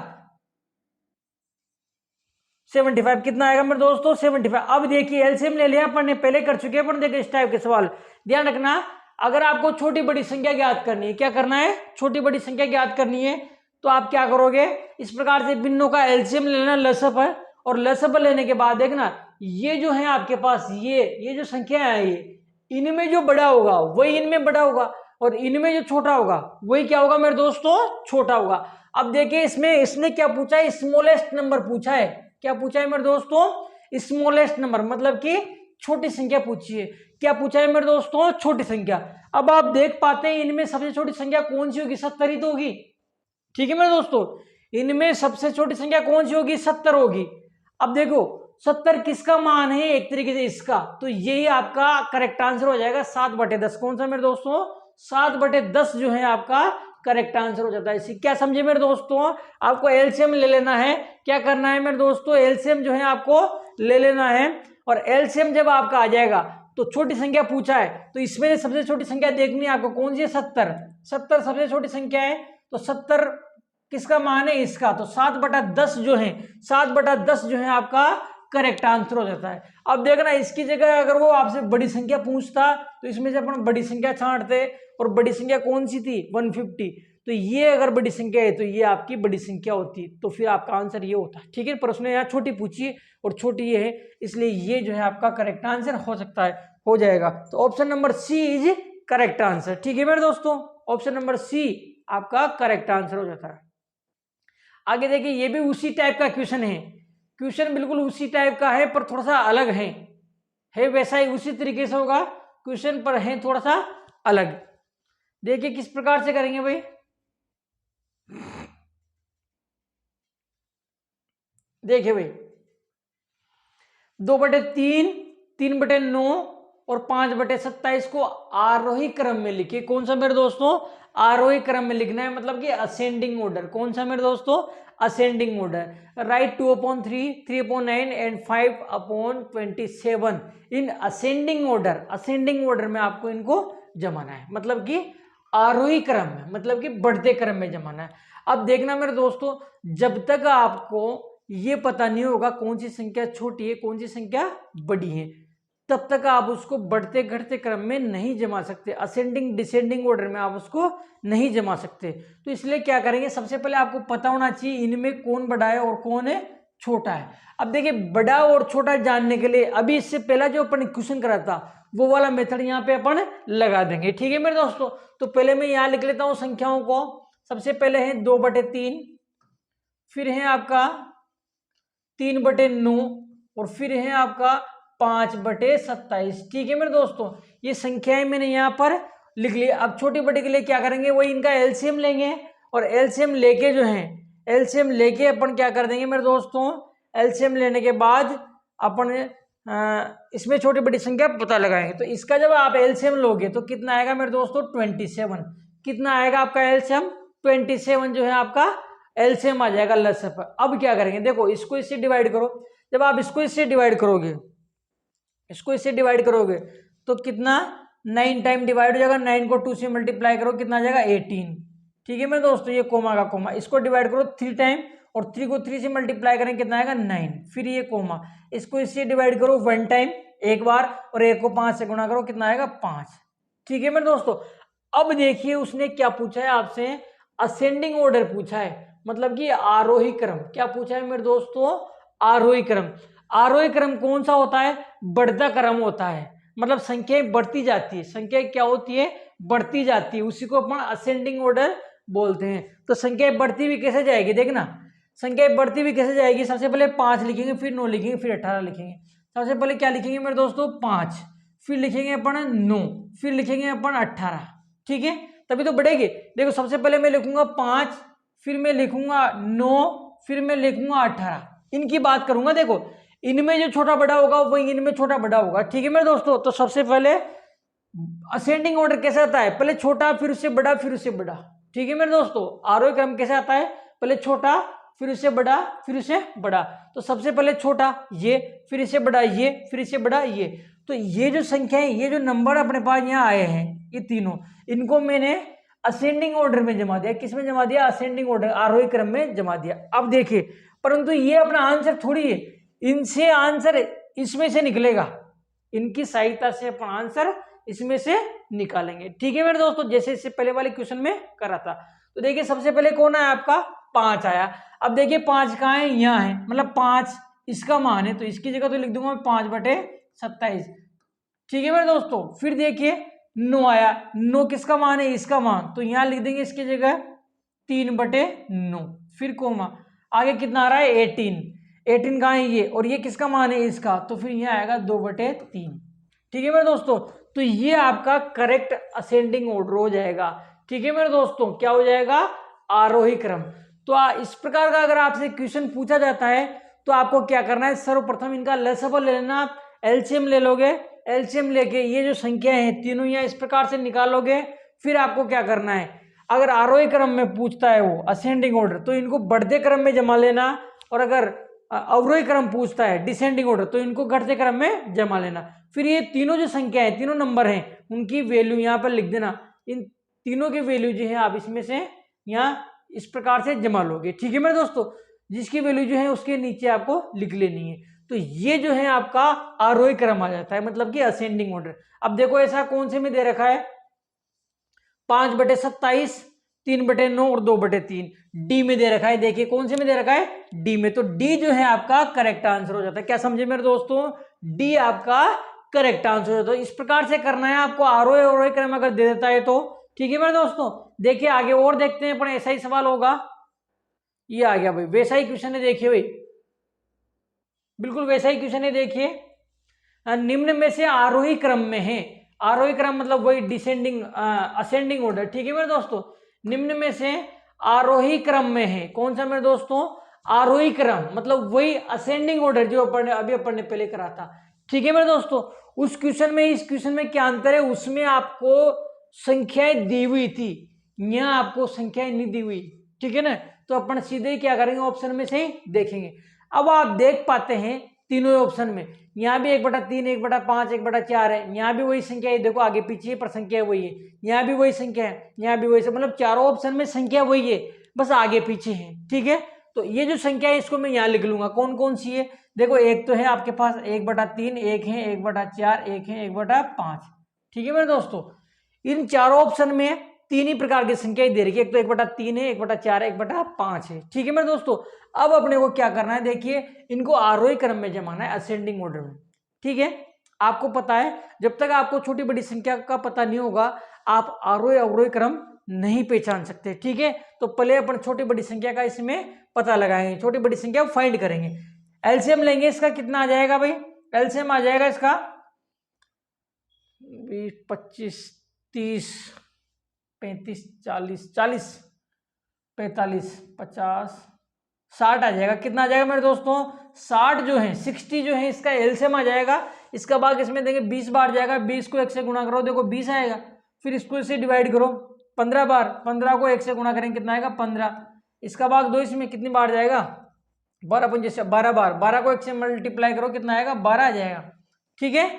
75। कितना आएगा मेरे दोस्तों, 75। अब देखिए एलसीएम ले लिया अपन ने, पहले कर चुके हैं अपन, देखिए इस टाइप के सवाल। ध्यान रखना, अगर आपको छोटी बड़ी संख्या ज्ञात करनी है, क्या करना है, छोटी बड़ी संख्या ज्ञात करनी है, तो आप क्या करोगे, इस प्रकार से भिन्नों का एलसीएम ले लेना, लसअप है, और लसअप लेने के बाद देखना, ये जो है आपके पास ये जो संख्या है, ये इनमें जो बड़ा होगा वही इनमें बड़ा होगा, और इनमें जो छोटा होगा वही क्या होगा मेरे दोस्तों, छोटा होगा। अब देखिए इसमें इसने क्या पूछा है, स्मॉलेस्ट नंबर पूछा है। क्या पूछा है मेरे दोस्तों, स्मॉलेस्ट नंबर, मतलब कि छोटी संख्या पूछी है। क्या पूछा है मेरे दोस्तों, छोटी संख्या। अब आप देख पाते हैं इनमें सबसे छोटी संख्या कौन सी होगी, 70 ही तो होगी। ठीक है मेरे दोस्तों, इनमें सबसे छोटी संख्या कौन सी होगी, 70 होगी। अब देखो 70 किसका मान है, एक तरीके से इसका, तो यही आपका करेक्ट आंसर हो जाएगा, 7/10। कौन सा मेरे दोस्तों, 7/10 जो है आपका करेक्ट आंसर हो जाता है। इसी क्या समझे मेरे दोस्तों, आपको एलसीएम ले लेना है। क्या करना है मेरे दोस्तों, एलसीएम जो है आपको ले लेना है, और एलसीएम जब आपका आ जाएगा तो छोटी संख्या पूछा है, तो इसमें सबसे छोटी संख्या देखनी है आपको, कौन सी है, 70। 70 सबसे छोटी संख्या है, तो 70 किसका मान है, इसका, तो 7/10 जो है, 7/10 जो है आपका करेक्ट आंसर हो जाता है। अब देखना, इसकी जगह अगर वो आपसे बड़ी संख्या पूछता तो इसमें से अपन बड़ी संख्या छांटते, और बड़ी संख्या कौन सी थी, 150। तो ये अगर बड़ी संख्या है तो ये आपकी बड़ी संख्या होती, तो फिर आपका आंसर ये होता। ठीक है, पर उसने यहाँ छोटी पूछी है और छोटी ये है, इसलिए ये जो है आपका करेक्ट आंसर हो सकता है, हो जाएगा। तो option number C is correct answer. ठीक है मेरे दोस्तों, ऑप्शन नंबर सी आपका करेक्ट आंसर हो जाता है। आगे देखिए, ये भी उसी टाइप का क्वेश्चन है, क्वेश्चन बिल्कुल उसी टाइप का है, पर थोड़ा सा अलग है वैसा ही उसी तरीके से होगा क्वेश्चन, पर है थोड़ा सा अलग। देखिए किस प्रकार से करेंगे भाई, देखिए भाई, 2/3, 3/9 और 5/27 को आरोही क्रम में लिखिए। कौन सा मेरे दोस्तों, आरोही क्रम में लिखना है, मतलब कि असेंडिंग ऑर्डर। कौन सा मेरे दोस्तों, ascending order. Right 2/3, 3/9 and 5/27 in ascending order. Ascending order में आपको इनको जमाना है, मतलब कि आरोही क्रम में, मतलब कि बढ़ते क्रम में जमाना है। अब देखना मेरे दोस्तों, जब तक आपको ये पता नहीं होगा कौन सी संख्या छोटी है कौन सी संख्या बड़ी है, तब तक आप उसको बढ़ते घटते क्रम में नहीं जमा सकते, असेंडिंग डिसेंडिंग ऑर्डर में आप उसको नहीं जमा सकते। तो इसलिए क्या करेंगे, सबसे पहले आपको पता होना चाहिए इनमें कौन बड़ा है और कौन है छोटा है। अब देखिए, बड़ा और छोटा जानने के लिए अभी इससे पहला जो अपन क्वेश्चन करा था वो वाला मेथड यहाँ पे अपन लगा देंगे। ठीक है मेरे दोस्तों, तो पहले मैं यहाँ लिख लेता हूँ संख्याओं को। सबसे पहले है 2/3, फिर है आपका 3/9 और फिर है आपका 5/27। ठीक है मेरे दोस्तों, ये संख्याएं मैंने यहाँ पर लिख ली। अब छोटी बड़ी के लिए क्या करेंगे, वही इनका एलसीएम लेंगे, और एलसीएम लेके जो है, एलसीएम लेके अपन क्या कर देंगे मेरे दोस्तों, एलसीएम लेने के बाद अपन इसमें छोटी बड़ी संख्या पता लगाएंगे। तो इसका जब आप एलसीएम लोगे तो कितना आएगा मेरे दोस्तों, 27। कितना आएगा आपका एलसीएम, 27 जो है आपका एलसीएम आ जाएगा लसअप। अब क्या करेंगे, देखो इसको इससे डिवाइड करो। जब आप इसको इससे डिवाइड करोगे, इसको इससे डिवाइड करोगे तो कितना, 9 टाइम डिवाइड हो जाएगा। 9 को 2 से मल्टीप्लाई करो कितना आ जाएगा, 18। ठीक है मेरे दोस्तों, ये कोमा का कोमा, इसको डिवाइड करो 3 टाइम, और 3 को 3 से मल्टीप्लाई करें कितना आएगा, 9। फिर ये कोमा, इसको इससे डिवाइड करो 1 टाइम, एक बार, और 1 को 5 से गुणा करो कितना आएगा, 5। ठीक है मेरे दोस्तों, अब देखिए उसने क्या पूछा है आपसे, असेंडिंग ऑर्डर पूछा है, मतलब कि आरोही क्रम। क्या पूछा है मेरे दोस्तों, आरोही क्रम। आरोही क्रम कौन सा होता है? बढ़ता क्रम होता है, मतलब संख्याएं बढ़ती जाती है, संख्या क्या होती है? बढ़ती जाती है, उसी को अपन असेंडिंग ऑर्डर बोलते हैं। तो संख्याएं बढ़ती हुई कैसे जाएगी? देखना, संख्याएं बढ़ती हुई कैसे जाएगी? सबसे पहले 5 लिखेंगे, फिर 9 लिखेंगे, फिर 18 लिखेंगे। सबसे पहले क्या लिखेंगे मेरे दोस्तों? 5, फिर लिखेंगे अपन 9, फिर लिखेंगे अपन 18, ठीक है, तभी तो बढ़ेगी। देखो सबसे पहले मैं लिखूंगा 5, फिर मैं लिखूंगा 9, फिर मैं लिखूंगा 18। इनकी बात करूंगा, देखो इनमें जो छोटा बड़ा होगा वही इनमें छोटा बड़ा होगा, ठीक है मेरे दोस्तों। तो सबसे पहले असेंडिंग ऑर्डर कैसे आता है? पहले छोटा, फिर उससे बड़ा, फिर उससे बड़ा, ठीक है मेरे दोस्तों। आरोही क्रम कैसे आता है? पहले छोटा, फिर उससे बड़ा, फिर उससे बड़ा। तो सबसे पहले छोटा ये, फिर इससे बड़ा ये, फिर इससे बड़ा ये। तो ये जो संख्या है, ये जो नंबर अपने पास यहाँ आए हैं, ये तीनों, इनको मैंने असेंडिंग ऑर्डर में जमा दिया। किस में जमा दिया? असेंडिंग ऑर्डर, आरोही क्रम में जमा दिया। अब देखिए, परंतु ये अपना आंसर थोड़ी है, इनसे आंसर इसमें से निकलेगा, इनकी सहायता से अपन आंसर इसमें से निकालेंगे, ठीक है मेरे दोस्तों, जैसे इससे पहले वाले क्वेश्चन में करा था। तो देखिए सबसे पहले कौन आया आपका? 5 आया। अब देखिए 5 कहाँ है? यहाँ है, मतलब 5 इसका मान है, तो इसकी जगह तो लिख दूंगा 5/27, ठीक है मेरे दोस्तों। फिर देखिए 9 आया, 9 किसका मान है? इसका मान, तो यहाँ लिख देंगे इसकी जगह 3/9, फिर कोमा, आगे कितना आ रहा है? 18 कहाँ है? ये, और ये किसका मान है? इसका, तो फिर यहाँ आएगा 2/3, ठीक है मेरे दोस्तों। तो ये आपका करेक्ट असेंडिंग ऑर्डर हो जाएगा, ठीक है मेरे दोस्तों। क्या हो जाएगा? आरोही क्रम। तो इस प्रकार का अगर आपसे क्वेश्चन पूछा जाता है तो आपको क्या करना है? सर्वप्रथम इनका लसअप ले लेना, आप एलसीएम ले लोगे, एलसीएम लेके ये जो संख्या है तीनों यहाँ इस प्रकार से निकालोगे। फिर आपको क्या करना है? अगर आरोही क्रम में पूछता है वो असेंडिंग ऑर्डर, तो इनको बढ़ते क्रम में जमा लेना, और अगर अवरोही क्रम पूछता है डिसेंडिंग ऑर्डर, तो इनको घटते क्रम में जमा लेना। फिर ये तीनों जो संख्या है, तीनों नंबर हैं, उनकी वैल्यू यहाँ पर लिख देना। इन तीनों की वैल्यू जो है आप इसमें से यहाँ इस प्रकार से जमा लोगे, ठीक है मेरे दोस्तों। जिसकी वैल्यू जो है उसके नीचे आपको लिख लेनी है। तो ये जो है आपका आरोही क्रम आ जाता है, मतलब कि असेंडिंग ऑर्डर। अब देखो ऐसा कौन से में दे रखा है? 5/27, 3/9 और 2/3 डी में दे रखा है। देखिए कौन से में दे रखा है? डी में। तो डी जो है आपका करेक्ट आंसर हो जाता है। क्या समझे मेरे दोस्तों? डी आपका करेक्ट आंसर हो जाता है। इस प्रकार से करना है आपको, आरोही अवरोही क्रम अगर दे देता है तो, ठीक है मेरे दोस्तों। देखिए आगे और देखते हैं अपन, ऐसा ही सवाल होगा। ये आ गया भाई, वैसा ही क्वेश्चन है, देखिए भाई बिल्कुल वैसा ही क्वेश्चन है। देखिए निम्न में से आरोही क्रम में है, आरोही क्रम मतलब वही डिसेंडिंग असेंडिंग ऑर्डर, ठीक है मेरे दोस्तों। निम्न में से आरोही क्रम में है, कौन सा मेरे दोस्तों? आरोही क्रम मतलब वही असेंडिंग ऑर्डर जो अपन ने पहले करा था, ठीक है मेरे दोस्तों। उस क्वेश्चन में इस क्वेश्चन में क्या अंतर है? उसमें आपको संख्याएं दी हुई थी, यहाँ आपको संख्याएं नहीं दी हुई, ठीक है ना। तो अपन सीधे ही क्या करेंगे? ऑप्शन में से ही देखेंगे। अब आप देख पाते हैं तीनों ऑप्शन में, यहाँ भी 1/3, 1/5, 1/4 है, यहाँ भी वही संख्या है, देखो आगे पीछे पर संख्या वही है, यहाँ भी वही संख्या है, यहाँ भी वही, मतलब चारों ऑप्शन में संख्या वही है, बस आगे पीछे है, ठीक है। तो ये जो संख्या है इसको मैं यहाँ लिख लूंगा, कौन कौन सी है? देखो एक तो है आपके पास 1/3, एक है 1/4, एक है 1/5, ठीक है मेरे दोस्तों। इन चारों ऑप्शन में तीन ही प्रकार की संख्याएं दे रखी है, एक तो 1/3 है, 1/4 है, 1/5 है, ठीक है मेरे दोस्तों। अब अपने को क्या करना है? देखिए इनको आरोही क्रम में जमाना है, असेंडिंग ऑर्डर में, ठीक है। आपको पता है जब तक आपको छोटी बड़ी संख्या का पता नहीं होगा आप आरोही अवरोही क्रम नहीं पहचान सकते, ठीक है। तो पहले अपन छोटी बड़ी संख्या का इसमें पता लगाएंगे, छोटी बड़ी संख्या फाइंड करेंगे। एलसीएम लेंगे, इसका कितना आ जाएगा भाई? एलसीएम आ जाएगा इसका 20, 25, 30, 35, 40, 45, 50, 60 आ जाएगा। कितना आ जाएगा मेरे दोस्तों? 60 जो है, 60 जो है इसका एलसीएम आ जाएगा। इसका भाग इसमें देंगे 20 बार जाएगा, 20 को 1 से गुणा करो, देखो 20 आएगा। फिर इसको इससे डिवाइड करो 15 बार, 15 को 1 से गुणा करेंगे कितना आएगा? 15। इसका भाग 2, इसमें कितनी बार जाएगा? 12 बार, 12 को 1 से मल्टीप्लाई करो कितना आएगा? 12 आ जाएगा, ठीक है।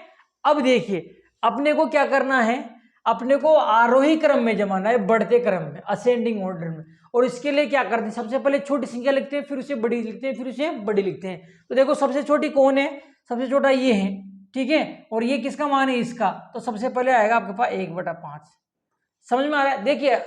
अब देखिए अपने को क्या करना है? अपने को आरोही क्रम में जमाना है, बढ़ते क्रम में, असेंडिंग ऑर्डर में। और इसके लिए क्या करते हैं? सबसे पहले छोटी संख्या लिखते हैं, फिर उसे बड़ी लिखते हैं, फिर उसे बड़ी लिखते हैं। तो देखो सबसे छोटी कौन है? सबसे छोटा ये है, ठीक है। और ये किसका मान है? इसका। तो सबसे पहले आएगा आपके पास 1/5। समझ में आ रहा है? देखिए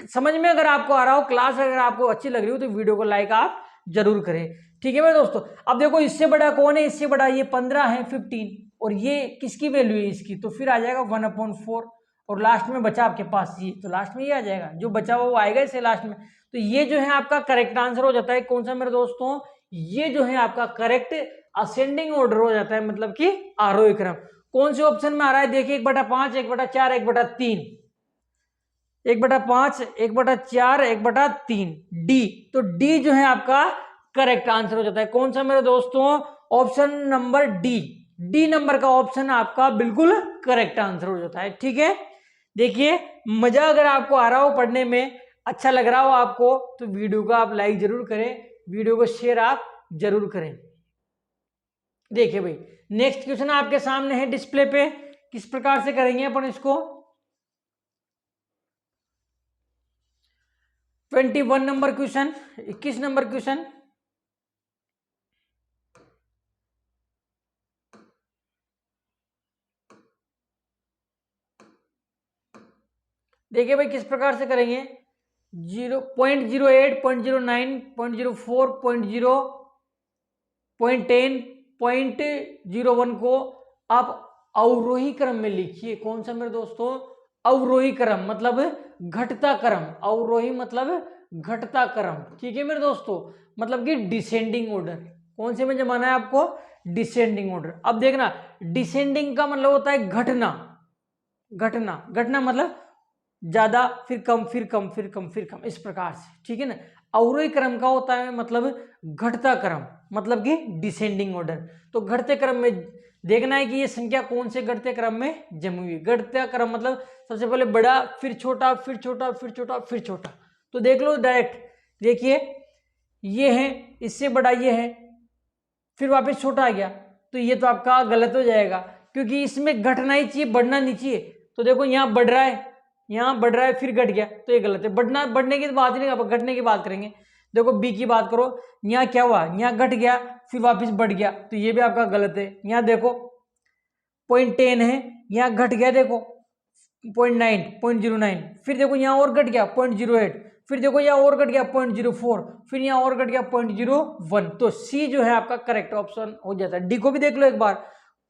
समझ में अगर आपको आ रहा हो, क्लास अगर आपको अच्छी लग रही हो तो वीडियो को लाइक आप जरूर करें। ठीक है मेरे दोस्तों। अब देखो इससे बड़ा कौन है, इससे बड़ा ये 15 है 15, और ये किसकी वैल्यू है इसकी, तो फिर आ जाएगा 1/4, और लास्ट में बचा आपके पास ये, तो लास्ट में ये आ जाएगा, जो बचा हुआ वो आएगा इसे लास्ट में। तो ये जो है आपका करेक्ट आंसर हो जाता है कौन सा मेरे दोस्तों, ये जो है आपका करेक्ट असेंडिंग ऑर्डर हो जाता है, मतलब कि आरोही क्रम। कौन से ऑप्शन में आ रहा है देखिए, 1/5, 1/4, 1/3, 1/5, 1/4, 1/3, डी। तो डी जो है आपका करेक्ट आंसर हो जाता है कौन सा मेरे दोस्तों, option number D. D number का ऑप्शन आपका बिल्कुल करेक्ट आंसर हो जाता है। ठीक है, देखिए मजा अगर आपको आ रहा हो पढ़ने में, अच्छा लग रहा हो आपको, तो वीडियो को आप लाइक जरूर करें, वीडियो को शेयर आप जरूर करें। देखिए भाई नेक्स्ट क्वेश्चन आपके सामने है डिस्प्ले पे, किस प्रकार से करेंगे अपन इसको। 21 नंबर क्वेश्चन, 21 नंबर क्वेश्चन। देखिए भाई किस प्रकार से करेंगे, 0.08, 0.09, 0.04, 0.10, 0.01 को आप अवरोही क्रम में लिखिए। कौन सा मेरे दोस्तों, अवरोही क्रम मतलब घटता क्रम, अवरोही मतलब घटता क्रम। ठीक है मेरे दोस्तों, मतलब कि डिसेंडिंग ऑर्डर। कौन से में जमाना है आपको, डिसेंडिंग ऑर्डर। अब देखना डिसेंडिंग का मतलब होता है घटना, घटना, घटना मतलब ज्यादा फिर कम फिर कम फिर कम फिर कम, इस प्रकार से। ठीक है ना, अवरोही क्रम का होता है मतलब घटता क्रम, मतलब कि डिसेंडिंग ऑर्डर। तो घटते क्रम में देखना है कि ये संख्या कौन से घटते क्रम में जमी हुई। घटता क्रम मतलब सबसे पहले बड़ा, फिर छोटा, फिर छोटा, फिर छोटा, फिर छोटा। तो देख लो डायरेक्ट, देखिए ये है, इससे बड़ा ये है, फिर वापस छोटा आ गया, तो ये तो आपका गलत हो जाएगा, क्योंकि इसमें घटना ही चाहिए, बढ़ना नहीं चाहिए। तो देखो यहाँ बढ़ रहा है, यहाँ बढ़ रहा है, फिर घट गया, तो ये गलत है। बढ़ना, बढ़ने की बात नहीं, घटने की बात करेंगे। देखो बी की बात करो, यहाँ क्या हुआ, यहाँ घट गया फिर वापस बढ़ गया, तो ये भी आपका गलत है। यहाँ देखो 0.10 है, यहाँ घट गया, देखो 0.9, 0.09, फिर देखो यहाँ और घट गया 0.08, फिर देखो यहाँ और घट गया 0.04, फिर यहाँ और घट गया 0.01। तो सी जो है आपका करेक्ट ऑप्शन हो जाता है। डी को भी देख लो एक बार,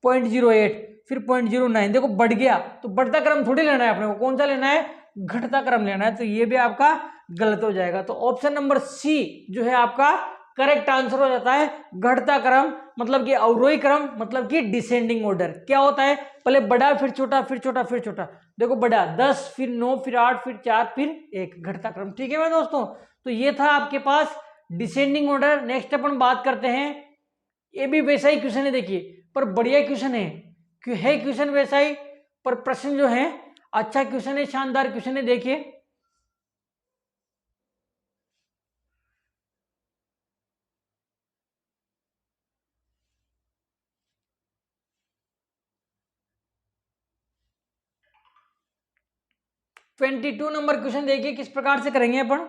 0.08, फिर 0.09, देखो बढ़ गया, तो बढ़ता क्रम थोड़ी लेना है अपने को, कौन सा लेना है, घटता क्रम लेना है, तो ये भी आपका गलत हो जाएगा। तो ऑप्शन नंबर सी जो है आपका करेक्ट आंसर हो जाता है, घटता क्रम मतलब कि अवरोही क्रम, मतलब कि डिसेंडिंग ऑर्डर। क्या होता है, पहले बड़ा, फिर छोटा, फिर छोटा, फिर छोटा। देखो बड़ा 10, फिर 9, फिर 8, फिर 4, फिर 1, घटता क्रम। ठीक है मेरे दोस्तों, तो ये था आपके पास डिसेंडिंग ऑर्डर। नेक्स्ट अपन बात करते हैं, ये भी वैसा ही क्वेश्चन है देखिए, पर बढ़िया क्वेश्चन है क्वेश्चन वैसा ही, पर प्रश्न जो है अच्छा क्वेश्चन है, शानदार क्वेश्चन है। देखिए ट्वेंटी 22 नंबर क्वेश्चन देखिए किस प्रकार से करेंगे अपन।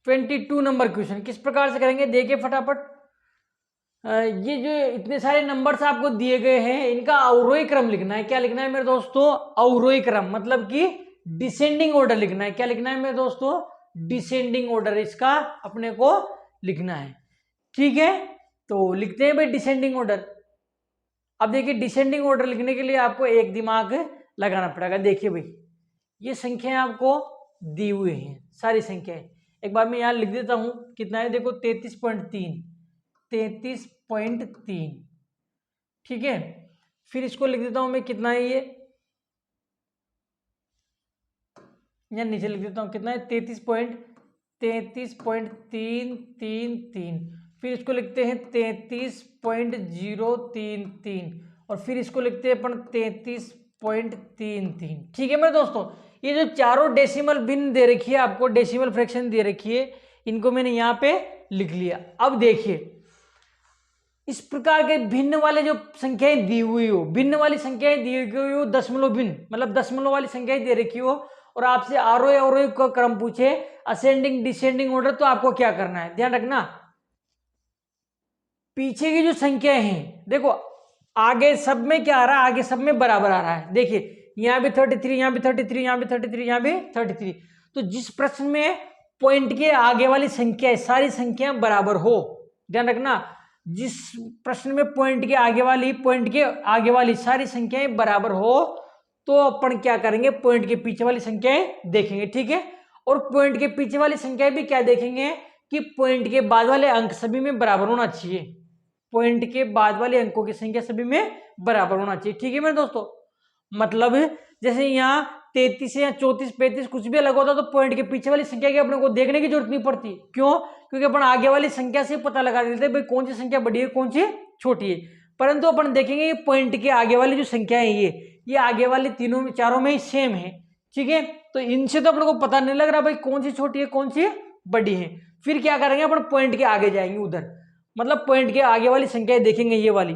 22 नंबर क्वेश्चन किस प्रकार से करेंगे देखिए फटाफट। ये जो इतने सारे नंबर्स आपको दिए गए हैं, इनका अवरोही क्रम लिखना है। क्या लिखना है मेरे दोस्तों, अवरोही क्रम, मतलब कि डिसेंडिंग ऑर्डर लिखना है। क्या लिखना है मेरे दोस्तों, डिसेंडिंग ऑर्डर इसका अपने को लिखना है। ठीक है, तो लिखते हैं भाई डिसेंडिंग ऑर्डर। अब देखिए डिसेंडिंग ऑर्डर लिखने के लिए आपको एक दिमाग लगाना पड़ेगा। देखिए भाई ये संख्याएं आपको दी हुई हैं, सारी संख्याएं। एक बार मैं यहाँ लिख देता हूं, कितना है देखो 33.3, 33.3। ठीक है, फिर इसको लिख देता हूं मैं, कितना है ये, यहाँ नीचे लिख देता हूं कितना है, 33.333। फिर इसको लिखते हैं 33.033, और फिर इसको लिखते हैं अपन 33.33। ठीक है मेरे दोस्तों, ये जो चारों डेसिमल भिन्न दे रखी है आपको, डेसिमल फ्रैक्शन दे रखी है, इनको मैंने यहाँ पे लिख लिया। अब देखिए इस प्रकार के भिन्न वाले जो संख्याएं दी हुई हो, भिन्न वाली संख्याएं दी हुई हो, दशमलव भिन्न मतलब दशमलव वाली संख्याएं दे रखी हो, और आपसे आरोही अवरोही का क्रम पूछे, असेंडिंग डिसेंडिंग ऑर्डर, तो आपको क्या करना है, ध्यान रखना पीछे की जो संख्याएं हैं, देखो आगे सब में क्या आ रहा है, आगे सब में बराबर आ रहा है। देखिए यहाँ भी 33, यहाँ भी 33, यहाँ भी 33, यहाँ भी 33। तो जिस प्रश्न में पॉइंट के आगे वाली संख्या सारी संख्याएं बराबर हो। ध्यान रखना, जिस प्रश्न में पॉइंट के आगे वाली सारी संख्याएं बराबर हो तो अपन क्या करेंगे, पॉइंट के पीछे वाली संख्याएं देखेंगे। ठीक है, और पॉइंट के पीछे वाली संख्याएं भी क्या देखेंगे कि पॉइंट के बाद वाले अंक सभी में बराबर होना चाहिए। पॉइंट के बाद वाले अंकों की संख्या सभी में बराबर होना चाहिए। ठीक है मेरे दोस्तों, मतलब जैसे यहाँ 33 या 34 35 कुछ भी अलग होता तो पॉइंट के पीछे वाली संख्या की अपने को देखने की जरूरत नहीं पड़ती। क्यों? क्योंकि अपन आगे वाली संख्या से पता लगा देते भाई कौन सी संख्या बड़ी है कौन सी छोटी है। परंतु अपन देखेंगे कि पॉइंट के आगे वाली जो संख्या है ये आगे वाली तीनों में चारों में ही सेम है। ठीक है, तो इनसे तो अपने को पता नहीं लग रहा भाई कौन सी छोटी है कौन सी बड़ी है। फिर क्या करेंगे, अपन पॉइंट के आगे जाएंगे उधर, मतलब पॉइंट के आगे वाली संख्या देखेंगे ये वाली।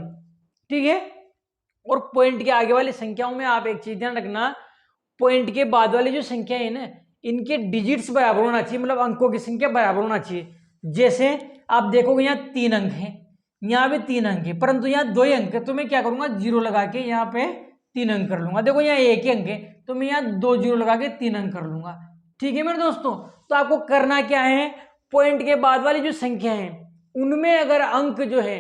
ठीक है, और पॉइंट के आगे वाली संख्याओं में आप एक चीज ध्यान रखना, पॉइंट के बाद वाली जो संख्या है ना इनके डिजिट्स बराबर होना चाहिए, मतलब अंकों की संख्या बराबर होना चाहिए। जैसे आप देखोगे यहाँ 3 अंक है, यहाँ भी 3 अंक है, परंतु यहाँ 2 ही अंक है, तो मैं क्या करूंगा 0 लगा के यहाँ पे 3 अंक कर लूंगा। देखो यहाँ 1 ही अंक है तो मैं यहाँ 2 0 लगा के 3 अंक कर लूंगा। ठीक है मेरे दोस्तों, तो आपको करना क्या है, पॉइंट के बाद वाली जो संख्या है उनमें अगर अंक जो है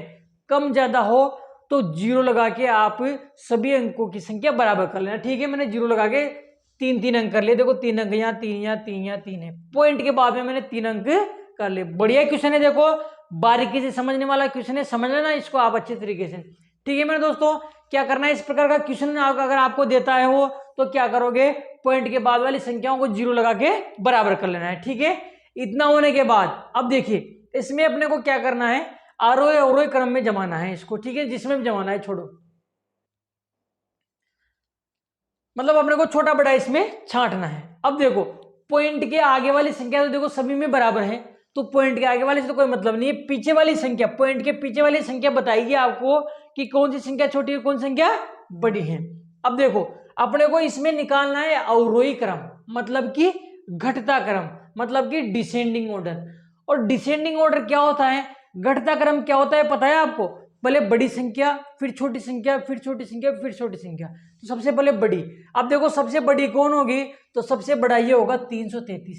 कम ज्यादा हो तो 0 लगा के आप सभी अंकों की संख्या बराबर कर लेना। ठीक है, मैंने 0 लगा के 3 अंक कर लिए। देखो 3 अंक यहाँ 3 यहाँ 3 यहाँ 3 है, पॉइंट के बाद में मैंने 3 अंक कर लिए। बढ़िया क्वेश्चन है, देखो बारीकी से समझने वाला क्वेश्चन है, समझ लेना इसको आप अच्छे तरीके से। ठीक है मेरे दोस्तों, क्या करना है, इस प्रकार का क्वेश्चन अगर आपको देता है वो तो क्या करोगे, पॉइंट के बाद वाली संख्याओं को 0 लगा के बराबर कर लेना है। ठीक है, इतना होने के बाद अब देखिए इसमें अपने को क्या करना है, आरोही अवरोही क्रम में जमाना है इसको। ठीक है, जिसमें भी जमाना है छोड़ो, मतलब अपने को छोटा बड़ा इसमें छांटना है। अब देखो पॉइंट के आगे वाली संख्या तो देखो सभी में बराबर है, तो पॉइंट के आगे वाले से तो कोई मतलब नहीं है। पीछे वाली संख्या, पॉइंट के पीछे वाली संख्या बताएगी आपको कि कौन सी संख्या छोटी है कौन सी संख्या बड़ी है। अब देखो अपने को इसमें निकालना है अवरोही क्रम, मतलब कि घटता क्रम, मतलब कि डिसेंडिंग ऑर्डर। और डिसेंडिंग ऑर्डर क्या होता है, घटता क्रम क्या होता है पता है आपको, पहले बड़ी संख्या फिर छोटी संख्या फिर छोटी संख्या फिर छोटी संख्या, तो सबसे पहले बड़ी। अब देखो सबसे बड़ी कौन होगी, तो सबसे बड़ा ये होगा 333,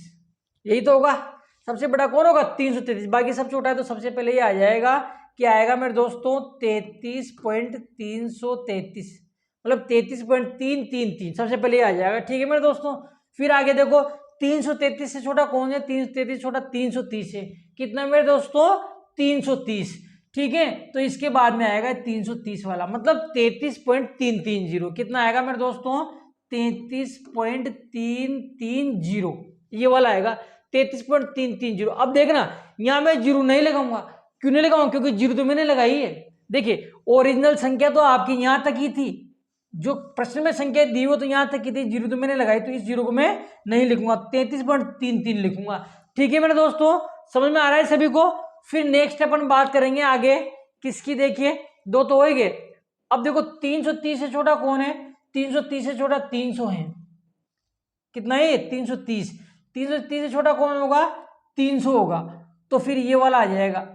यही तो होगा सबसे बड़ा कौन होगा 333, बाकी सब छोटा है। तो सबसे पहले ये आ जाएगा, क्या आएगा मेरे दोस्तों 33.333, मतलब 33.333 सबसे पहले ये आ जाएगा। ठीक है मेरे दोस्तों, फिर आगे देखो 333 से छोटा कौन है, 333 छोटा 330 है, कितना मेरे दोस्तों 330। ठीक है, तो इसके बाद में आएगा 330 वाला, मतलब 33.330, कितना आएगा मेरे दोस्तों 33.330, ये वाला आएगा 33.330। अब देखना यहां मैं जीरो नहीं लगाऊंगा, क्यों नहीं लगाऊंगा, क्योंकि जीरो तो मैंने लगाई है। देखिए ओरिजिनल संख्या तो आपकी यहां तक ही थी, जो प्रश्न में संख्या दी वो तो यहां तक की थी, जीरो तो मैंने लगाई, तो इस जीरो को मैं नहीं लिखूंगा, 33.33 लिखूंगा। ठीक है मेरे दोस्तों, समझ में आ रहा है सभी को। फिर नेक्स्ट अपन बात करेंगे आगे किसकी, देखिए दो तो हो गए। अब देखो 330 से छोटा कौन है, 330 से छोटा 300 है, कितना है 330, 330 से छोटा कौन होगा 300 होगा, तो फिर ये वाला आ जाएगा,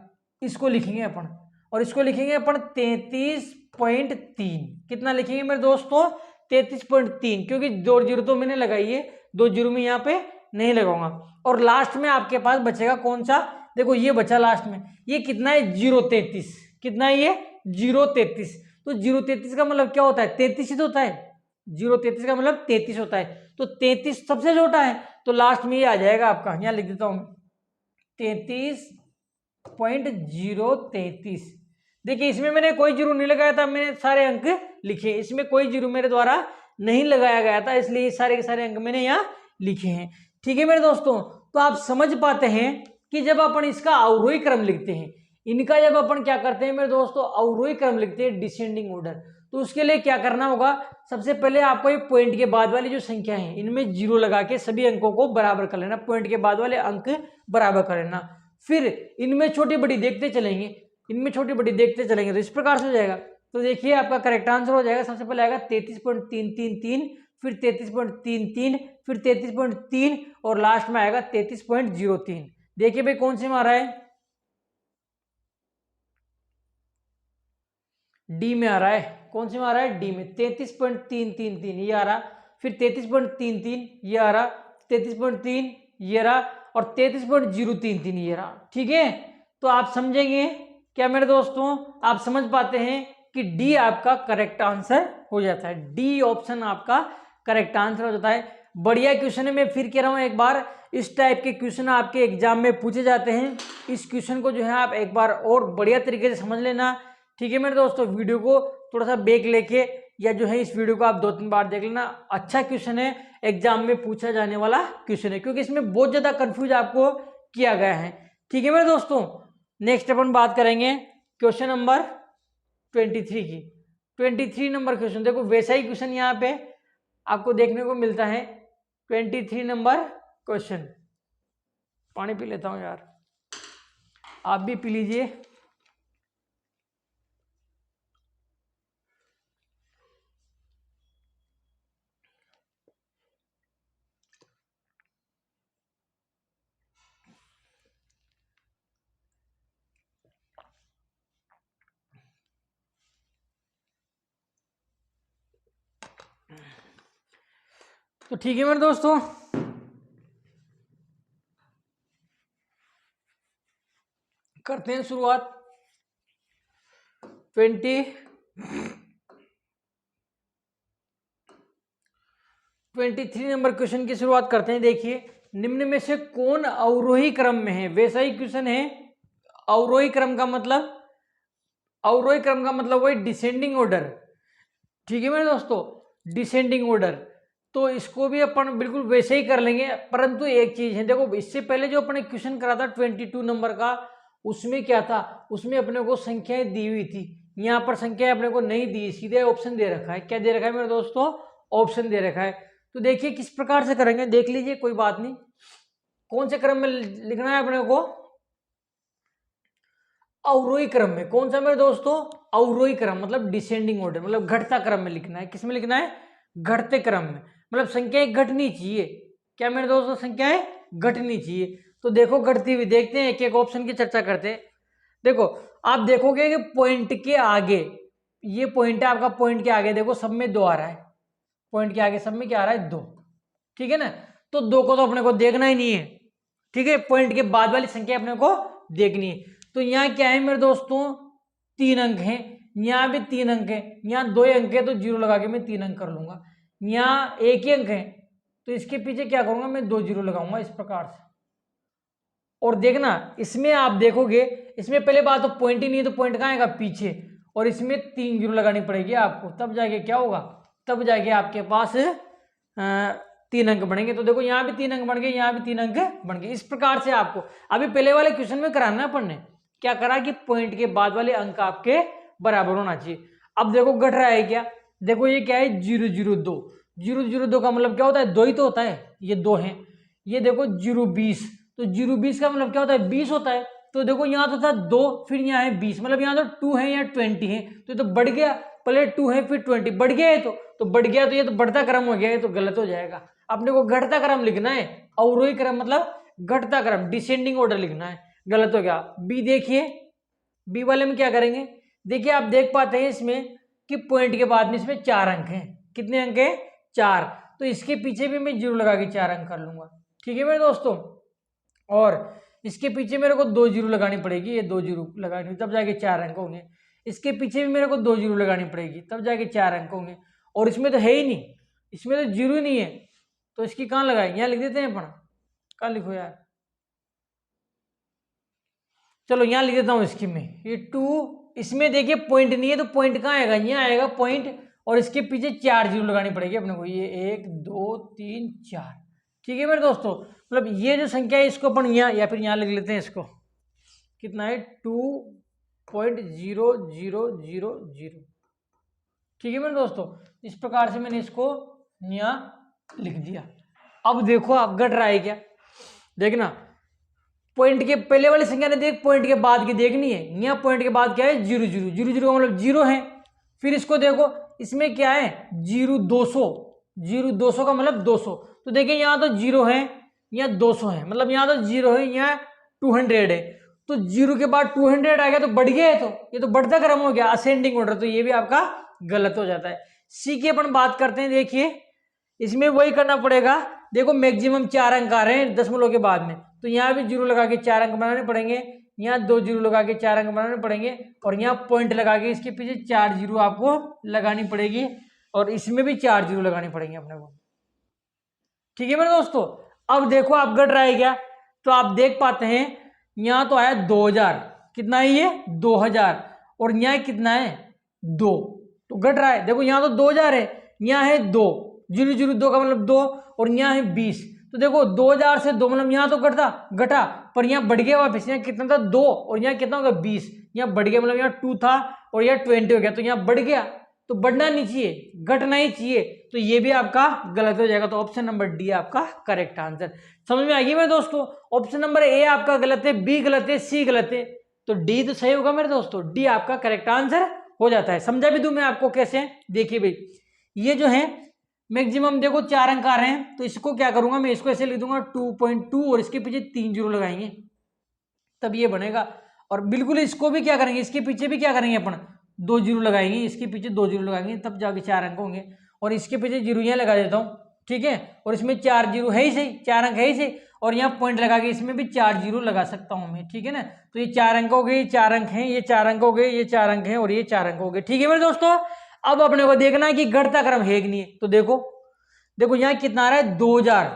इसको लिखेंगे अपन, और इसको लिखेंगे अपन 33.3, कितना लिखेंगे मेरे दोस्तों 33.3, क्योंकि 2 जीरो तो मैंने लगाई है, 2 जीरो में यहाँ पे नहीं लगाऊंगा। और लास्ट में आपके पास बचेगा कौन सा, देखो ये बचा लास्ट में, ये कितना है 033, कितना है ये 033, तो 033 का मतलब क्या होता है 33 ही तो होता है, 033 का मतलब 33 होता है, तो 33 सबसे छोटा है, तो लास्ट में ये आ जाएगा आपका, यहाँ लिख देता हूं 33.033। देखिए इसमें मैंने कोई जीरो नहीं लगाया था, मैंने सारे अंक लिखे, इसमें कोई जीरो मेरे द्वारा नहीं लगाया गया था, इसलिए सारे के सारे अंक मैंने यहाँ लिखे हैं। ठीक है मेरे दोस्तों, तो आप समझ पाते हैं कि जब अपन इसका अवरोही क्रम लिखते हैं, इनका जब अपन क्या करते हैं मेरे दोस्तों अवरोही क्रम लिखते हैं डिसेंडिंग ऑर्डर, तो उसके लिए क्या करना होगा, सबसे पहले आपको ये पॉइंट के बाद वाली जो संख्या है इनमें जीरो लगा के सभी अंकों को बराबर कर लेना, पॉइंट के बाद वाले अंक बराबर कर लेना, फिर इनमें छोटी बड़ी देखते चलेंगे, इनमें छोटी बड़ी देखते चलेंगे, तो इस प्रकार से हो जाएगा। तो देखिए आपका करेक्ट आंसर हो जाएगा, सबसे पहले आएगा 33.333, फिर 33.33, फिर 33.3 और लास्ट में आएगा 33.03। देखिए भाई कौन से में आ रहा है, डी में आ रहा है, कौन से में आ रहा है डी में, 33.333 ये आ रहा, फिर 33.33 ये आ रहा, 33.3 ये रहा, और 33.033 ये रहा। ठीक है, तो आप समझेंगे क्या मेरे दोस्तों, आप समझ पाते हैं कि डी आपका करेक्ट आंसर हो जाता है। डी ऑप्शन आपका करेक्ट आंसर हो जाता है। बढ़िया क्वेश्चन है, मैं फिर कह रहा हूं एक बार, इस टाइप के क्वेश्चन आपके एग्जाम में पूछे जाते हैं। इस क्वेश्चन को जो है आप एक बार और बढ़िया तरीके से समझ लेना। ठीक है मेरे दोस्तों, वीडियो को थोड़ा सा ब्रेक लेके या जो है इस वीडियो को आप 2-3 बार देख लेना। अच्छा क्वेश्चन है, एग्जाम में पूछा जाने वाला क्वेश्चन है, क्योंकि इसमें बहुत ज्यादा कंफ्यूज आपको किया गया है। ठीक है मेरे दोस्तों, नेक्स्ट अपन बात करेंगे क्वेश्चन नंबर 23 की। 23 नंबर क्वेश्चन, देखो वैसा ही क्वेश्चन यहाँ पे आपको देखने को मिलता है। 23 नंबर क्वेश्चन, पानी पी लेता हूं यार, आप भी पी लीजिए। तो ठीक है मेरे दोस्तों, करते हैं शुरुआत। 23 नंबर क्वेश्चन की शुरुआत करते हैं। देखिए, निम्न में से कौन अवरोही क्रम में है? वैसा ही क्वेश्चन है। अवरोही क्रम का मतलब, अवरोही क्रम का मतलब वही डिसेंडिंग ऑर्डर। ठीक है मेरे दोस्तों, डिसेंडिंग ऑर्डर। तो इसको भी अपन बिल्कुल वैसे ही कर लेंगे, परंतु एक चीज है, देखो इससे पहले जो अपने क्वेश्चन करा था 22 नंबर का, उसमें क्या था, उसमें अपने को संख्याएं दी हुई थी। यहाँ पर संख्याएं अपने को नहीं दी, सीधे ऑप्शन दे रखा है। क्या दे रखा है मेरे दोस्तों? ऑप्शन दे रखा है। तो देखिए किस प्रकार से करेंगे, देख लीजिए, कोई बात नहीं। कौन से क्रम में लिखना है अपने को? अवरोही क्रम में। कौन सा मेरे दोस्तों? अवरोही क्रम, मतलब डिसेंडिंग ऑर्डर, मतलब घटता क्रम में लिखना है। किस में लिखना है? घटते क्रम में, मतलब संख्याएं घटनी चाहिए। क्या मेरे दोस्तों? संख्याएं घटनी चाहिए। तो देखो घटती हुई, देखते हैं एक एक ऑप्शन की चर्चा करते हैं। देखो आप देखोगे कि पॉइंट के आगे, ये पॉइंट है आपका, पॉइंट के आगे देखो सब में 2 आ रहा है। पॉइंट के आगे सब में क्या आ रहा है? 2। ठीक है ना, तो 2 को तो अपने को देखना ही नहीं है। ठीक है, पॉइंट के बाद वाली संख्या अपने को देखनी है। तो यहाँ क्या है मेरे दोस्तों? 3 अंक हैं, यहाँ भी 3 अंक है, यहाँ 2 अंक है, तो 0 लगा के मैं 3 अंक कर लूंगा। यहाँ 1 ही अंक है, तो इसके पीछे क्या करूंगा मैं? 2 0 लगाऊंगा इस प्रकार से। और देखना इसमें आप देखोगे, इसमें पहले बात तो पॉइंट ही नहीं है, तो पॉइंट कहाँ आएगा? पीछे। और इसमें 3 0 लगानी पड़ेगी आपको, तब जाके क्या होगा? तब जाके आपके पास 3 अंक बनेंगे। तो देखो यहाँ भी 3 अंक बन गए, यहाँ भी 3 अंक बन गए। इस प्रकार से आपको अभी पहले वाले क्वेश्चन में कराना है, अपन ने क्या करा कि पॉइंट के बाद वाले अंक आपके बराबर होना चाहिए। अब देखो घट रहा है क्या? देखो ये क्या है? 0 0 2। 0 0 2 का मतलब क्या होता है? 2 ही तो होता है, ये 2 है। ये देखो 0 20, तो 0 20 का मतलब क्या होता है? 20 होता है। तो देखो यहाँ तो था 2, फिर यहाँ है 20, मतलब यहाँ तो 2 है, यहाँ 20 है, तो ये तो बढ़ गया। पहले 2 है फिर 20, बढ़ गया है, तो बढ़ गया, तो ये तो बढ़ता क्रम हो गया, ये तो गलत हो जाएगा। अपने को घटता क्रम लिखना है, अवरोही क्रम मतलब घटता क्रम, डिसेंडिंग ऑर्डर लिखना है। गलत हो गया। बी देखिए, बी वाले में क्या करेंगे? देखिए आप देख पाते हैं इसमें कि पॉइंट के बाद में इसमें 4 अंक हैं। कितने अंक हैं? 4। तो इसके पीछे भी मैं 0 लगा के 4 अंक कर लूंगा। ठीक है मेरे दोस्तों, और इसके पीछे मेरे को 2 0 लगानी पड़ेगी, ये 2 0 लगानी, तब जाके 4 अंक होंगे। इसके पीछे भी मेरे को 2 0 लगानी पड़ेगी, तब जाके 4 अंक होंगे। और इसमें तो है ही नहीं, इसमें तो 0 ही नहीं है, तो इसकी कहाँ लगाएंगे? यहाँ लिख देते हैं अपन। कहाँ लिखो यार, चलो यहाँ लिख देता हूँ इसकी में, ये 2। इसमें देखिए पॉइंट नहीं है, तो पॉइंट कहाँ आएगा? यहाँ आएगा पॉइंट, और इसके पीछे 4 0 लगानी पड़ेगी अपने को, ये 1 2 3 4। ठीक है मेरे दोस्तों, मतलब ये जो संख्या है इसको अपन यहाँ या फिर यहाँ लिख लेते हैं। इसको कितना है? 2.0000। ठीक है मेरे दोस्तों, इस प्रकार से मैंने इसको यहाँ लिख दिया। अब देखो आप घट रहा है क्या? देखना पॉइंट के पहले वाली संख्या ने देख, पॉइंट के बाद की देखनी है। यहाँ पॉइंट के बाद क्या है? 0 0 0 0 का मतलब 0 है। फिर इसको देखो, इसमें क्या है? 0 200, 0 200 का मतलब 200। तो देखिए यहाँ तो 0 है, यहाँ 200 है, मतलब यहाँ तो 0 है, यहाँ 200 है। तो 0 के बाद 200 आ गया, तो बढ़ गया है, तो ये तो बढ़ता क्रम हो गया, असेंडिंग ऑर्डर। तो ये भी आपका गलत हो जाता है। सी की अपन बात करते हैं। देखिए इसमें वही करना पड़ेगा देखो मैक्सिमम 4 अंक आ रहे हैं दशमलव के बाद में, तो यहाँ भी 0 लगा के 4 अंक बनाने पड़ेंगे, यहाँ 2 0 लगा के 4 अंक बनाने पड़ेंगे, और यहाँ पॉइंट लगा के इसके पीछे 4 0 आपको लगानी पड़ेगी, और इसमें भी 4 0 लगानी पड़ेंगे अपने को। ठीक है मेरे दोस्तों, अब देखो आप घट रहा है क्या, तो आप देख पाते हैं यहाँ तो आया 2000, कितना है ये 2000, और यहाँ कितना है 2, तो घट रहा है। देखो यहाँ तो 2000 है, यहाँ है 2, 0 0 2 का मतलब 2, और यहाँ है 20, तो देखो 2000 से 2 मतलब यहाँ तो घटा, पर यहाँ बढ़ गया वापस, यहाँ कितना था 2, और यहाँ कितना होगा 20, यहाँ बढ़ गया मतलब यहाँ 2 था और यहाँ 20 हो गया, तो यहाँ बढ़ गया, तो बढ़ना नहीं चाहिए, घटना ही चाहिए, तो ये भी आपका गलत हो जाएगा। तो ऑप्शन नंबर डी आपका करेक्ट आंसर। समझ में आ गई मेरे दोस्तों, ऑप्शन नंबर ए आपका गलत है, बी गलत है, सी गलत है, तो डी तो सही होगा मेरे दोस्तों, डी आपका करेक्ट आंसर हो जाता है। समझा भी दूं मैं आपको कैसे, देखिए भाई ये जो है मैक्सिमम देखो 4 अंक आ रहे हैं, तो इसको क्या करूंगा मैं, इसको ऐसे लिख दूंगा 2.2 और इसके पीछे 3 0 लगाएंगे तब ये बनेगा, और बिल्कुल इसको भी क्या करेंगे, इसके पीछे भी क्या करेंगे अपन 2 0 लगाएंगे, इसके पीछे 2 0 लगाएंगे, तब जाके 4 अंक होंगे, और इसके पीछे 0 यहाँ लगा देता हूँ, ठीक है, और इसमें 4 0 है ही सही, 4 अंक है ही सही, और यहाँ पॉइंट लगा के इसमें भी 4 0 लगा सकता हूँ मैं, ठीक है ना, तो ये 4 अंक हो गए, 4 अंक हैं, ये 4 अंक हो गए, ये 4 अंक हैं, और ये 4 अंक हो गए। ठीक है मेरे दोस्तों, अब अपने को देखना है कि घटता क्रम है कि नहीं है, तो देखो यहाँ कितना आ रहा है 2000,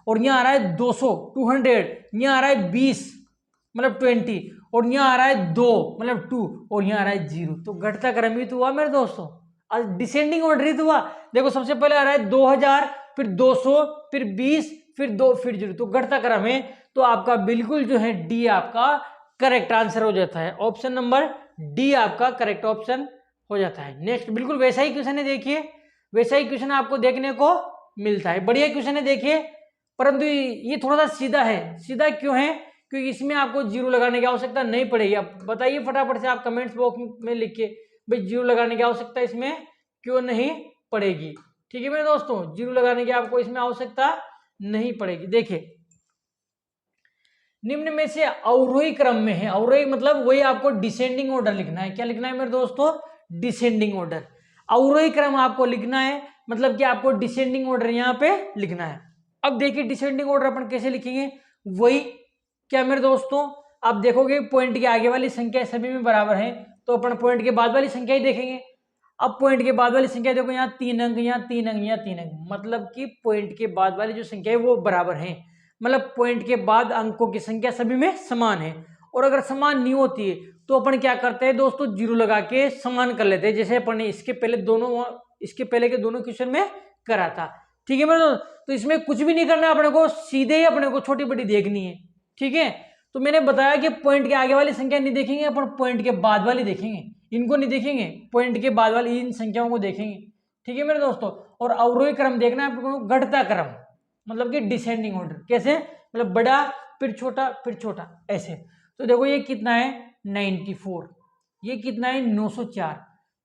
और यहाँ आ रहा है 200, 200, यहाँ आ रहा है 20 मतलब 20, और यहाँ आ रहा है 2 मतलब 2, और यहाँ आ रहा है 0, तो घटता क्रम ही तो हुआ मेरे दोस्तों, आज डिसेंडिंग ऑर्डर ही तो हुआ। देखो सबसे पहले आ रहा है 2000, फिर 200, फिर 20, फिर 2, फिर 0, तो घटता क्रम है, तो आपका बिल्कुल जो है डी आपका करेक्ट आंसर हो जाता है, ऑप्शन नंबर डी आपका करेक्ट ऑप्शन हो जाता है। नेक्स्ट बिल्कुल वैसा ही क्वेश्चन है, देखिए वैसा ही क्वेश्चन आपको देखने को मिलता है, बढ़िया क्वेश्चन है देखिए, परंतु ये थोड़ा सा सीधा है। सीधा क्यों है, क्योंकि इसमें आपको 0 लगाने की आवश्यकता नहीं पड़ेगी। आप बताइए फटाफट से, आप कमेंट्स बॉक्स में लिखिए भाई 0 लगाने की आवश्यकता इसमें क्यों नहीं पड़ेगी। ठीक है मेरे दोस्तों, 0 लगाने की आपको इसमें आवश्यकता नहीं पड़ेगी। देखिए निम्न में से अवरोही क्रम में है, अवरोही मतलब वही आपको डिसेंडिंग ऑर्डर लिखना है। क्या लिखना है मेरे दोस्तों, डिसेंडिंग ऑर्डर। अवरोही क्रम आपको लिखना है, मतलब कि आपको डिसेंडिंग ऑर्डर यहाँ पे लिखना है। अब देखिए डिसेंडिंग ऑर्डर अपन कैसे लिखेंगे, वही क्या मेरे दोस्तों, आप देखोगे पॉइंट के आगे वाली संख्या सभी में बराबर है, तो अपन पॉइंट के बाद वाली संख्या ही देखेंगे। अब पॉइंट के बाद वाली संख्या देखो, यहाँ 3 अंक, यहाँ 3 अंक, यहाँ 3 अंक, मतलब कि पॉइंट के बाद वाली जो संख्या है वो बराबर है, मतलब पॉइंट के बाद अंकों की संख्या सभी में समान है। और अगर समान नहीं होती है तो अपन क्या करते हैं दोस्तों, 0 लगा के समान कर लेते हैं, जैसे अपन ने इसके पहले के दोनों क्वेश्चन में करा था। ठीक है मेरे, तो इसमें कुछ भी नहीं करना है अपने को, सीधे ही अपने को छोटी बड़ी देखनी है। ठीक है, तो मैंने बताया कि पॉइंट के आगे वाली संख्या नहीं देखेंगे अपन, पॉइंट के बाद वाली देखेंगे, इनको नहीं देखेंगे, पॉइंट के बाद वाली इन संख्याओं को देखेंगे। ठीक है मेरे दोस्तों, और अवरोही क्रम देखना है आपको, घटता क्रम मतलब कि डिसेंडिंग ऑर्डर। कैसे, मतलब बड़ा फिर छोटा ऐसे। तो देखो ये कितना है 94, ये कितना है 904,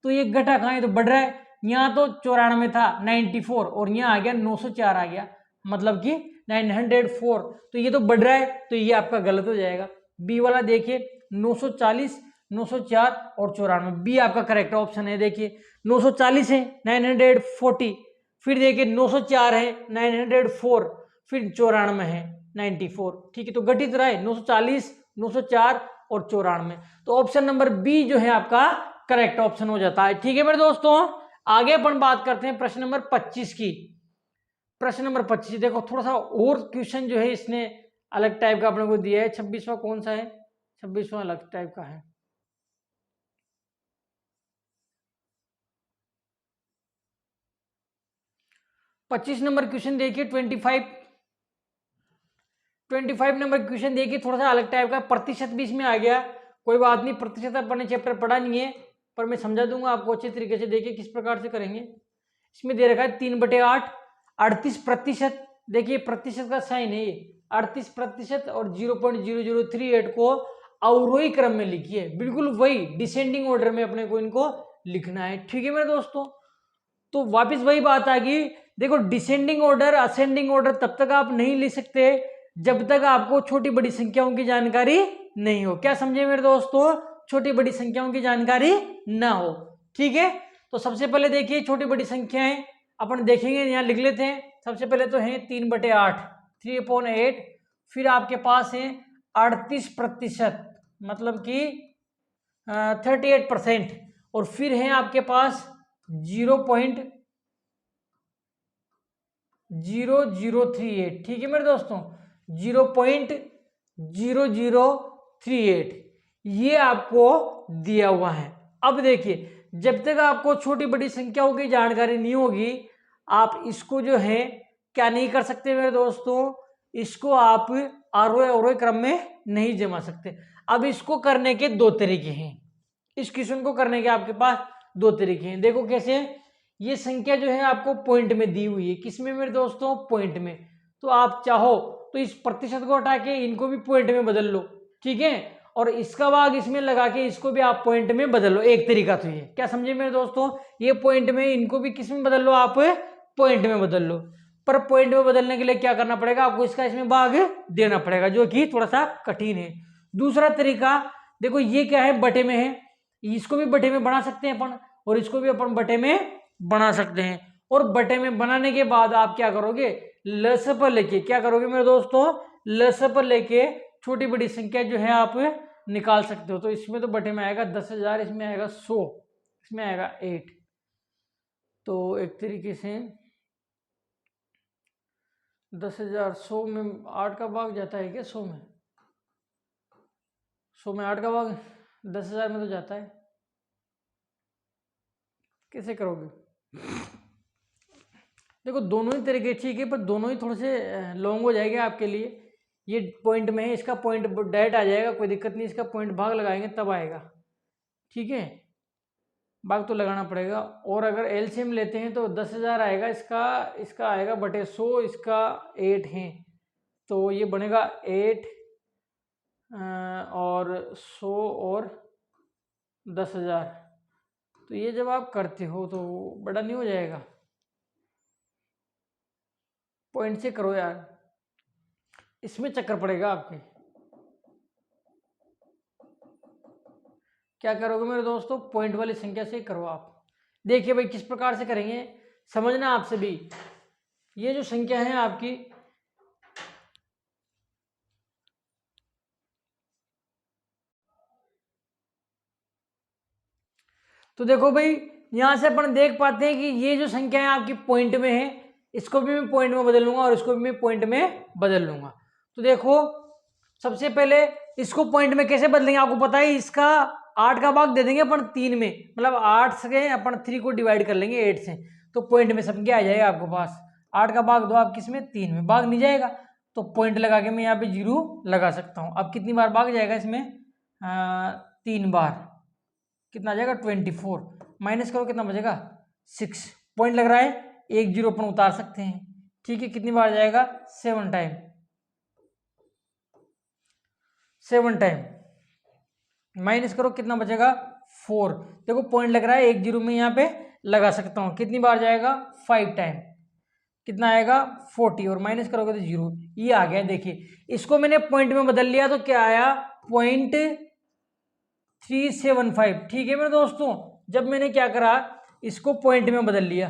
तो ये घटा कहाँ है, तो बढ़ रहा है। यहाँ तो 94 था 94, और यहाँ आ गया 904 आ गया, मतलब कि 904, तो ये तो बढ़ रहा है, तो ये आपका गलत हो जाएगा। बी वाला देखिए 940, 904 और 94, बी आपका करेक्ट ऑप्शन है। देखिए 940 है 940, फिर देखिए 904 है 904, फिर 94 है 94। ठीक है, तो घटित रहा है 940, 904 और 94, तो ऑप्शन नंबर बी जो है आपका करेक्ट ऑप्शन हो जाता है। ठीक है मेरे दोस्तों, आगे अपन बात करते हैं प्रश्न नंबर 25 की। प्रश्न नंबर 25 देखो, थोड़ा सा और क्वेश्चन जो है इसने अलग टाइप का अपने को दिया है। 26वां कौन सा है, 26वां अलग टाइप का है। पच्चीस नंबर क्वेश्चन देखिए, 25 नंबर क्वेश्चन देखिए, थोड़ा सा अलग टाइप का, प्रतिशत भी इसमें आ गया। कोई बात नहीं, प्रतिशत अपन ने चैप्टर पढ़ा नहीं है, पर मैं समझा दूंगा आपको अच्छे तरीके से। देखिए किस प्रकार से करेंगे, इसमें दे रखा है 3/8, 38%। देखिए प्रतिशत का साइन है ये, 38% और 0.0038 को अवरोही क्रम में लिखिए, बिल्कुल वही डिसेंडिंग ऑर्डर में अपने को इनको लिखना है। ठीक है मेरे दोस्तों, तो वापस वही बात आ गई। देखो डिसेंडिंग ऑर्डर असेंडिंग ऑर्डर तब तक आप नहीं लिख सकते जब तक आपको छोटी बड़ी संख्याओं की जानकारी नहीं हो। क्या समझे मेरे दोस्तों, छोटी बड़ी संख्याओं की जानकारी ना हो। ठीक है, तो सबसे पहले देखिए छोटी बड़ी संख्याएं अपन देखेंगे, यहाँ लिख लेते हैं। सबसे पहले तो है 3/8, 3/8, फिर आपके पास है 38%, मतलब कि 38%, और फिर है आपके पास 0.0038, ठीक है मेरे दोस्तों, 0.0038 ये आपको दिया हुआ है। अब देखिए, जब तक आपको छोटी बड़ी संख्याओं की जानकारी नहीं होगी, आप इसको जो है क्या नहीं कर सकते मेरे दोस्तों, इसको आप आरोह अवरोही क्रम में नहीं जमा सकते। अब इसको करने के दो तरीके हैं, इस क्वेश्चन को करने के आपके पास दो तरीके हैं। देखो कैसे, ये संख्या जो है आपको पॉइंट में दी हुई है, किसमें मेरे दोस्तों, पॉइंट में। तो आप चाहो तो इस प्रतिशत को हटा के इनको भी पॉइंट में बदल लो, ठीक है, और इसका भाग इसमें लगा के इसको भी आप पॉइंट में बदल लो, एक तरीका तो ये, क्या समझे मेरे दोस्तों, ये पॉइंट में, इनको भी किस में बदल लो, आप पॉइंट में बदल लो। पर पॉइंट में बदलने के लिए क्या करना पड़ेगा आपको, इसका इसमें भाग देना पड़ेगा, जो कि थोड़ा सा कठिन है। दूसरा तरीका देखो, ये क्या है, बटे में है, इसको भी बटे में बना सकते हैं अपन, और इसको भी अपन बटे में बना सकते हैं। और बटे में बनाने के बाद आप क्या करोगे, लस पर लेके क्या करोगे मेरे दोस्तों, लस पर लेके छोटी बड़ी संख्या जो है आप निकाल सकते हो। तो इसमें तो बटे में आएगा 10,000, इसमें आएगा 100, इसमें आएगा 8। तो एक तरीके से 10,000 100 में 8 का भाग जाता है क्या, 100 में, 100 में 8 का भाग 10,000 में तो जाता है, कैसे करोगे। देखो दोनों ही तरीके ठीक है, पर दोनों ही थोड़े से लॉन्ग हो जाएंगे आपके लिए। ये पॉइंट में है, इसका पॉइंट डायरेक्ट आ जाएगा, कोई दिक्कत नहीं, इसका पॉइंट भाग लगाएंगे तब आएगा, ठीक है, भाग तो लगाना पड़ेगा। और अगर एलसीएम लेते हैं तो 10,000 आएगा, इसका आएगा बटे 100, इसका 8 है, तो ये बनेगा 8 और 100 और 10,000। तो ये जब आप करते हो तो बड़ा नहीं हो जाएगा, पॉइंट से करो यार, इसमें चक्कर पड़ेगा आपके। क्या करोगे मेरे दोस्तों, पॉइंट वाली संख्या से करो आप। देखिए भाई किस प्रकार से करेंगे, समझना आप सभी। ये जो संख्या है आपकी, तो देखो भाई यहां से अपन देख पाते हैं कि ये जो संख्या है आपकी पॉइंट में है, इसको भी मैं पॉइंट में बदल लूंगा और इसको भी मैं पॉइंट में बदल लूंगा। तो देखो सबसे पहले इसको पॉइंट में कैसे बदलेंगे, आपको पता है, इसका 8 का भाग दे देंगे अपन 3 में, मतलब 8 से अपन 3 को डिवाइड कर लेंगे 8 से, तो पॉइंट में संख्या आ जाएगा आपके पास। 8 का भाग दो आप किस में, 3 में, भाग नहीं जाएगा, तो पॉइंट लगा के मैं यहाँ पे 0 लगा सकता हूँ। अब कितनी बार भाग जाएगा इसमें, 3 बार, कितना आ जाएगा 24, माइनस करो कितना बचेगा 6, पॉइंट लग रहा है, 1 0 अपन उतार सकते हैं, ठीक है, कितनी बार जाएगा 7 टाइम, 7 टाइम, माइनस करो कितना बचेगा 4, देखो पॉइंट लग रहा है 1 0 में यहाँ पे लगा सकता हूँ, कितनी बार जाएगा 5 टाइम, कितना आएगा 40, और माइनस करोगे तो 0, ये आ गया। देखिए इसको मैंने पॉइंट में बदल लिया तो क्या आया, 0.375, ठीक है मेरे दोस्तों। जब मैंने क्या करा, इसको पॉइंट में बदल लिया,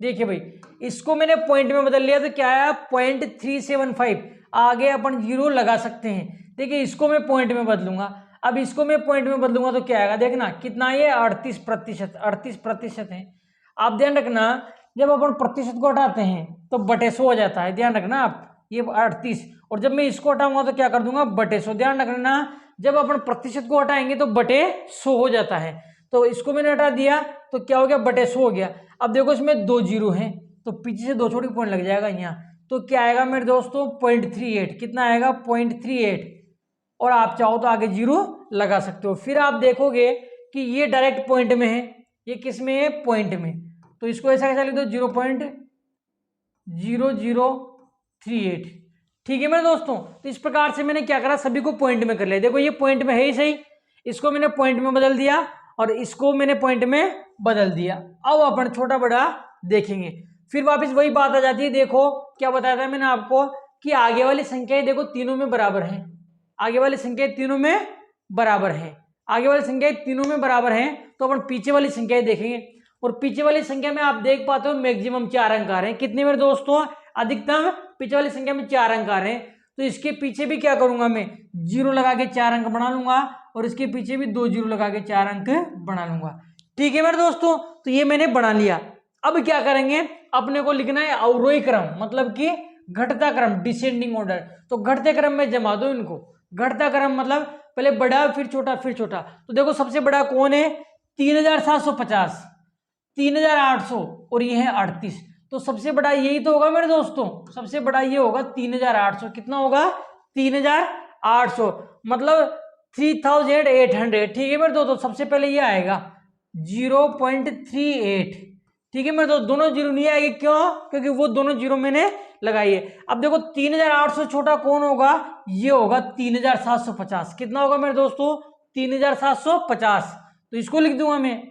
देखिए भाई इसको मैंने पॉइंट में बदल लिया तो क्या आया 0.375, आगे अपन 0 लगा सकते हैं। देखिए इसको मैं पॉइंट में बदलूंगा, अब इसको मैं पॉइंट में बदलूंगा तो क्या आएगा, देखना कितना, ये 38% है। आप ध्यान रखना, जब अपन प्रतिशत को हटाते हैं तो बटे 100 हो जाता है, ध्यान रखना आप, ये 38, और जब मैं इसको हटाऊंगा तो क्या कर दूंगा बटे 100, ध्यान रखना, जब अपन प्रतिशत को हटाएंगे तो बटे 100 हो जाता है। तो इसको मैंने हटा दिया तो क्या हो गया, बटे 100 हो गया। अब देखो इसमें 2 0 हैं, तो पीछे से 2 छोटे पॉइंट लग जाएगा यहाँ, तो क्या आएगा मेरे दोस्तों 0.38, कितना आएगा 0.38, और आप चाहो तो आगे 0 लगा सकते हो। फिर आप देखोगे कि ये डायरेक्ट पॉइंट में है, ये किस में है, पॉइंट में, तो इसको ऐसा कैसा लिख दो 0.0038, ठीक है मेरे दोस्तों। तो इस प्रकार से मैंने क्या करा, सभी को पॉइंट में कर लिया। देखो ये पॉइंट में है ही सही, इसको मैंने पॉइंट में बदल दिया और इसको मैंने पॉइंट में बदल दिया। अब अपन छोटा बड़ा देखेंगे, फिर वापस वही बात आ जाती है। देखो क्या बताया था मैंने आपको कि आगे वाली संख्याएं देखो तीनों में बराबर हैं, आगे वाली संख्याएं तीनों में बराबर हैं, आगे वाली संख्याएं तीनों में बराबर हैं, तो अपन पीछे वाली संख्याएं देखेंगे। और पीछे वाली संख्या में आप देख पाते हो मैक्सिमम 4 अंक आ रहे हैं। कितने मेरे दोस्तों? अधिकतम पीछे वाली संख्या में 4 अंक आ रहे हैं। तो इसके पीछे भी क्या करूंगा मैं, 0 लगा के 4 अंक बना लूंगा और इसके पीछे भी 2 0 लगा के 4 अंक बना लूंगा। ठीक है मेरे दोस्तों, तो ये मैंने बना लिया। अब क्या करेंगे, अपने को लिखना है अवरोही क्रम, मतलब कि घटता क्रम, डिसेंडिंग ऑर्डर। तो घटते क्रम में जमा दो इनको। घटता क्रम मतलब पहले बड़ा फिर छोटा फिर छोटा। तो देखो सबसे बड़ा कौन है, 3750, 3800 और ये है 38। तो सबसे बड़ा यही तो होगा मेरे दोस्तों, सबसे बड़ा ये होगा 3800। कितना होगा? 3800 मतलब 3800। ठीक है मेरे दोस्तों, सबसे पहले ये आएगा 0.38। ठीक है मेरे दोस्तों, दोनों जीरो नहीं आएगी, क्यों? क्योंकि वो दोनों जीरो मैंने लगाई है। अब देखो 3800 छोटा कौन होगा, ये होगा 3750। कितना होगा मेरे दोस्तों? 3750। तो इसको लिख दूंगा मैं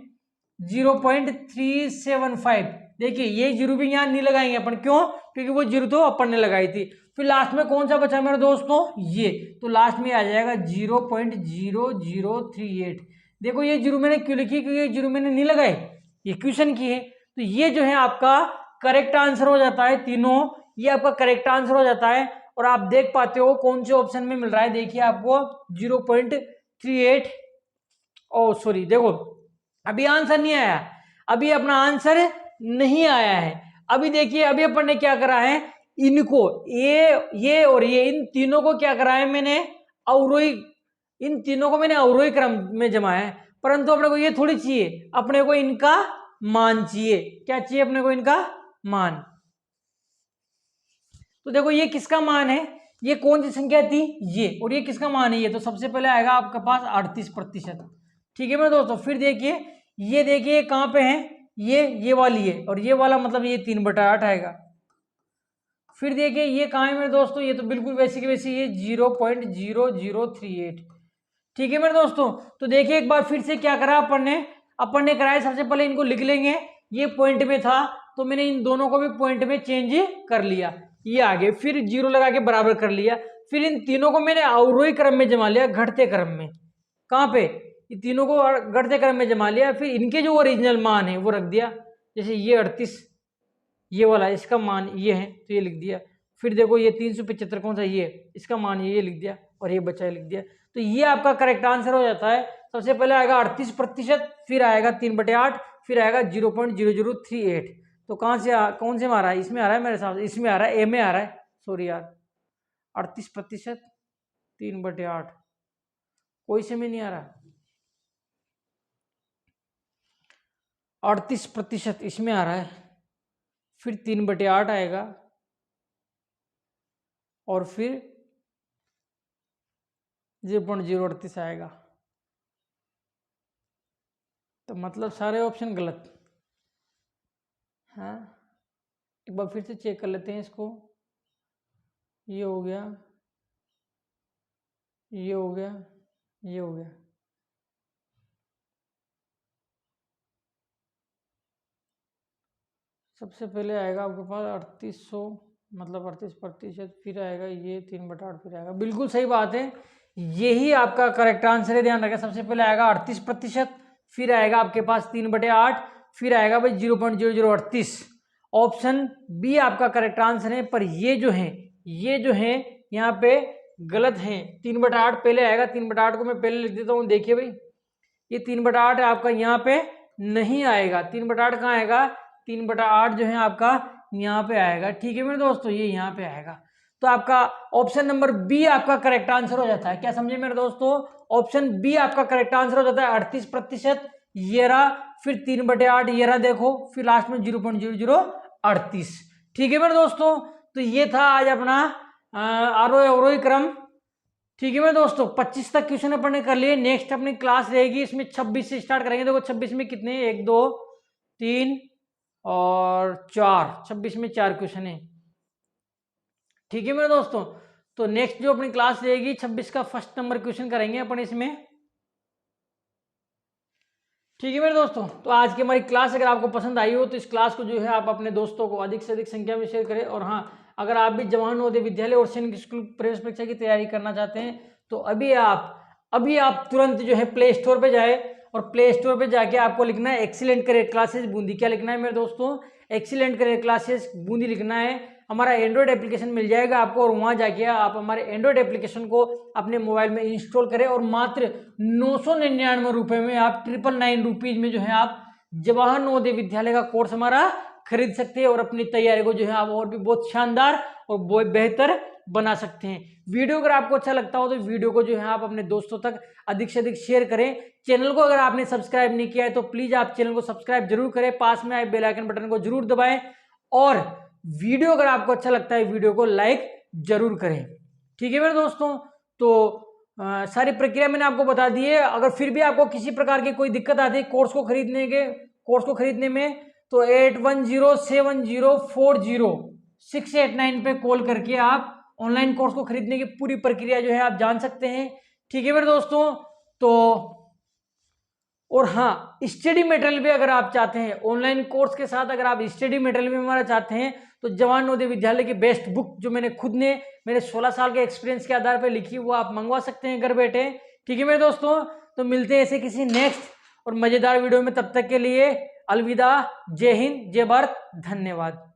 0.375। देखिए ये जीरो भी यहाँ नहीं लगाएंगे अपन, क्यों? क्योंकि वो जीरो तो अपन ने लगाई थी। फिर लास्ट में कौन सा बचा मेरे दोस्तों, ये। तो लास्ट में आ जाएगा 0.0038। देखो ये जीरो मैंने क्यों लिखी, क्योंकि ये जीरो मैंने नहीं लगाए, ये क्वेश्चन की है। तो ये जो है आपका करेक्ट आंसर हो जाता है, तीनों ये आपका करेक्ट आंसर हो जाता है। और आप देख पाते हो कौन से ऑप्शन में मिल रहा है, देखिए आपको 0.38। ओ सॉरी, देखो अभी आंसर नहीं आया, अभी अपना आंसर नहीं आया है। अभी देखिए अभी अपन ने क्या करा है, इनको ये और ये इन तीनों को क्या करा है मैंने, अवरोही, इन तीनों को मैंने अवरोही क्रम में जमाया है। परंतु अपने को ये थोड़ी चाहिए, अपने को इनका मान चाहिए। क्या चाहिए अपने को? इनका मान। तो देखो ये किसका मान है, ये कौन सी संख्या थी, ये, और ये किसका मान है, ये। तो सबसे पहले आएगा आपके पास 38%। ठीक है मेरे दोस्तों, फिर देखिए ये, देखिए कहां पे है, ये वाली है, और ये वाला मतलब ये 3/8 आएगा। फिर देखिए ये कहां है मेरे दोस्तों, ये तो बिल्कुल वैसी की वैसी, ये 0.0038। ठीक है मेरे दोस्तों, तो देखिए एक बार फिर से क्या करा अपन ने कराया, सबसे पहले इनको लिख लेंगे। ये पॉइंट में था तो मैंने इन दोनों को भी पॉइंट में चेंज कर लिया, ये आगे, फिर 0 लगा के बराबर कर लिया। फिर इन तीनों को मैंने अवरोही क्रम में जमा लिया, घटते क्रम में। कहाँ पे? ये तीनों को घटते क्रम में जमा लिया। फिर इनके जो ओरिजिनल मान है वो रख दिया, जैसे ये 38, ये वाला इसका मान ये है तो ये लिख दिया। फिर देखो ये 375 कौन सा, ये इसका मान ये लिख दिया, और ये बचा लिख दिया। तो ये आपका करेक्ट आंसर हो जाता है। सबसे पहले आएगा 38%, फिर आएगा 3/8, फिर आएगा 0.0038। तो कौन से में आ रहा है? इसमें आ रहा है मेरे हिसाब से, इसमें आ रहा है, ए में आ रहा है, सॉरी यार। 38% 3/8 कोई से में नहीं आ रहा। 38% इसमें आ रहा है, फिर 3/8 आएगा, और फिर 0.038 आएगा। तो मतलब सारे ऑप्शन गलत। हाँ, एक बार फिर से चेक कर लेते हैं इसको। ये हो गया, ये हो गया, ये हो गया। सबसे पहले आएगा आपके पास 3800, मतलब 38%, फिर आएगा ये 3/8, फिर आएगा, बिल्कुल सही बात है, यही आपका करेक्ट आंसर है। ध्यान रखें, सबसे पहले आएगा 38%, फिर आएगा आपके पास 3/8, फिर आएगा भाई 0.0038। ऑप्शन बी आपका करेक्ट आंसर है। पर ये जो है यहाँ पे गलत है। 3/8 पहले आएगा, 3/8 को मैं पहले लिख देता हूँ। देखिए भाई ये 3/8 आपका यहाँ पे नहीं आएगा। 3/8 कहाँ आएगा? 3/8 जो है आपका यहाँ पे आएगा। ठीक है मेरे दोस्तों, ये यहाँ पे आएगा। तो आपका ऑप्शन नंबर बी आपका करेक्ट आंसर हो जाता है। क्या समझे मेरे दोस्तों? ऑप्शन बी आपका करेक्ट आंसर हो जाता है 38%, ये रहा, फिर 3/8 ये रहा, देखो, फिर लास्ट में 0.0038। ठीक है मेरे दोस्तों, तो ये था आज अपना अवरोही क्रम। ठीक है मेरे दोस्तों, 25 तक क्वेश्चन अपन ने कर लिए। नेक्स्ट अपनी क्लास रहेगी, इसमें 26 से स्टार्ट करेंगे। देखो 26 में कितने, 1 2 3 और 4, 26 में 4 क्वेश्चन है। ठीक है मेरे दोस्तों, तो नेक्स्ट जो अपनी क्लास रहेगी 26 का फर्स्ट नंबर क्वेश्चन करेंगे अपन इसमें। ठीक है मेरे दोस्तों, तो आज की हमारी क्लास अगर आपको पसंद आई हो तो इस क्लास को जो है आप अपने दोस्तों को अधिक से अधिक संख्या में शेयर करें। और हाँ, अगर आप भी जवाहर नवोदय विद्यालय और सैनिक स्कूल प्रवेश परीक्षा की तैयारी करना चाहते हैं तो अभी आप तुरंत जो है प्ले स्टोर पे जाए और प्ले स्टोर पे जाके आपको लिखना है एक्सीलेंट करियर क्लासेस बूंदी। क्या लिखना है मेरे दोस्तों? एक्सीलेंट करियर क्लासेस बूंदी लिखना है। हमारा एंड्रॉयड एप्लीकेशन मिल जाएगा आपको और वहाँ जाके आप हमारे एंड्रॉयड एप्लीकेशन को अपने मोबाइल में इंस्टॉल करें और मात्र 999 रुपये में आप 999 रुपीज़ में जो है आप जवाहर नवोदय विद्यालय का कोर्स हमारा खरीद सकते हैं और अपनी तैयारी को जो है आप और भी बहुत शानदार और बहुत बेहतर बना सकते हैं। वीडियो अगर आपको अच्छा लगता हो तो वीडियो को जो है आप अपने दोस्तों तक अधिक से अधिक शेयर करें। चैनल को अगर आपने सब्सक्राइब नहीं किया है तो प्लीज आप चैनल को सब्सक्राइब जरूर करें, पास में आए बेल आइकन बटन को जरूर दबाएं और वीडियो अगर आपको अच्छा लगता है वीडियो को लाइक जरूर करें। ठीक है मेरे दोस्तों, तो सारी प्रक्रिया मैंने आपको बता दी है। अगर फिर भी आपको किसी प्रकार की कोई दिक्कत आती है कोर्स को खरीदने में तो 8107040689 पे कॉल करके आप ऑनलाइन कोर्स को खरीदने की पूरी प्रक्रिया जो है आप जान सकते हैं। ठीक है मेरे दोस्तों, तो और हाँ, स्टडी मटेरियल भी अगर आप चाहते हैं ऑनलाइन कोर्स के साथ अगर आप स्टडी मटेरियल भी हमारा चाहते हैं तो जवाहर नवोदय विद्यालय की बेस्ट बुक जो मैंने खुद ने मेरे 16 साल के एक्सपीरियंस के आधार पर लिखी वो आप मंगवा सकते हैं घर बैठे। ठीक है मेरे दोस्तों, तो मिलते हैं ऐसे किसी नेक्स्ट और मजेदार वीडियो में, तब तक के लिए अलविदा। जय हिंद, जय भारत, धन्यवाद।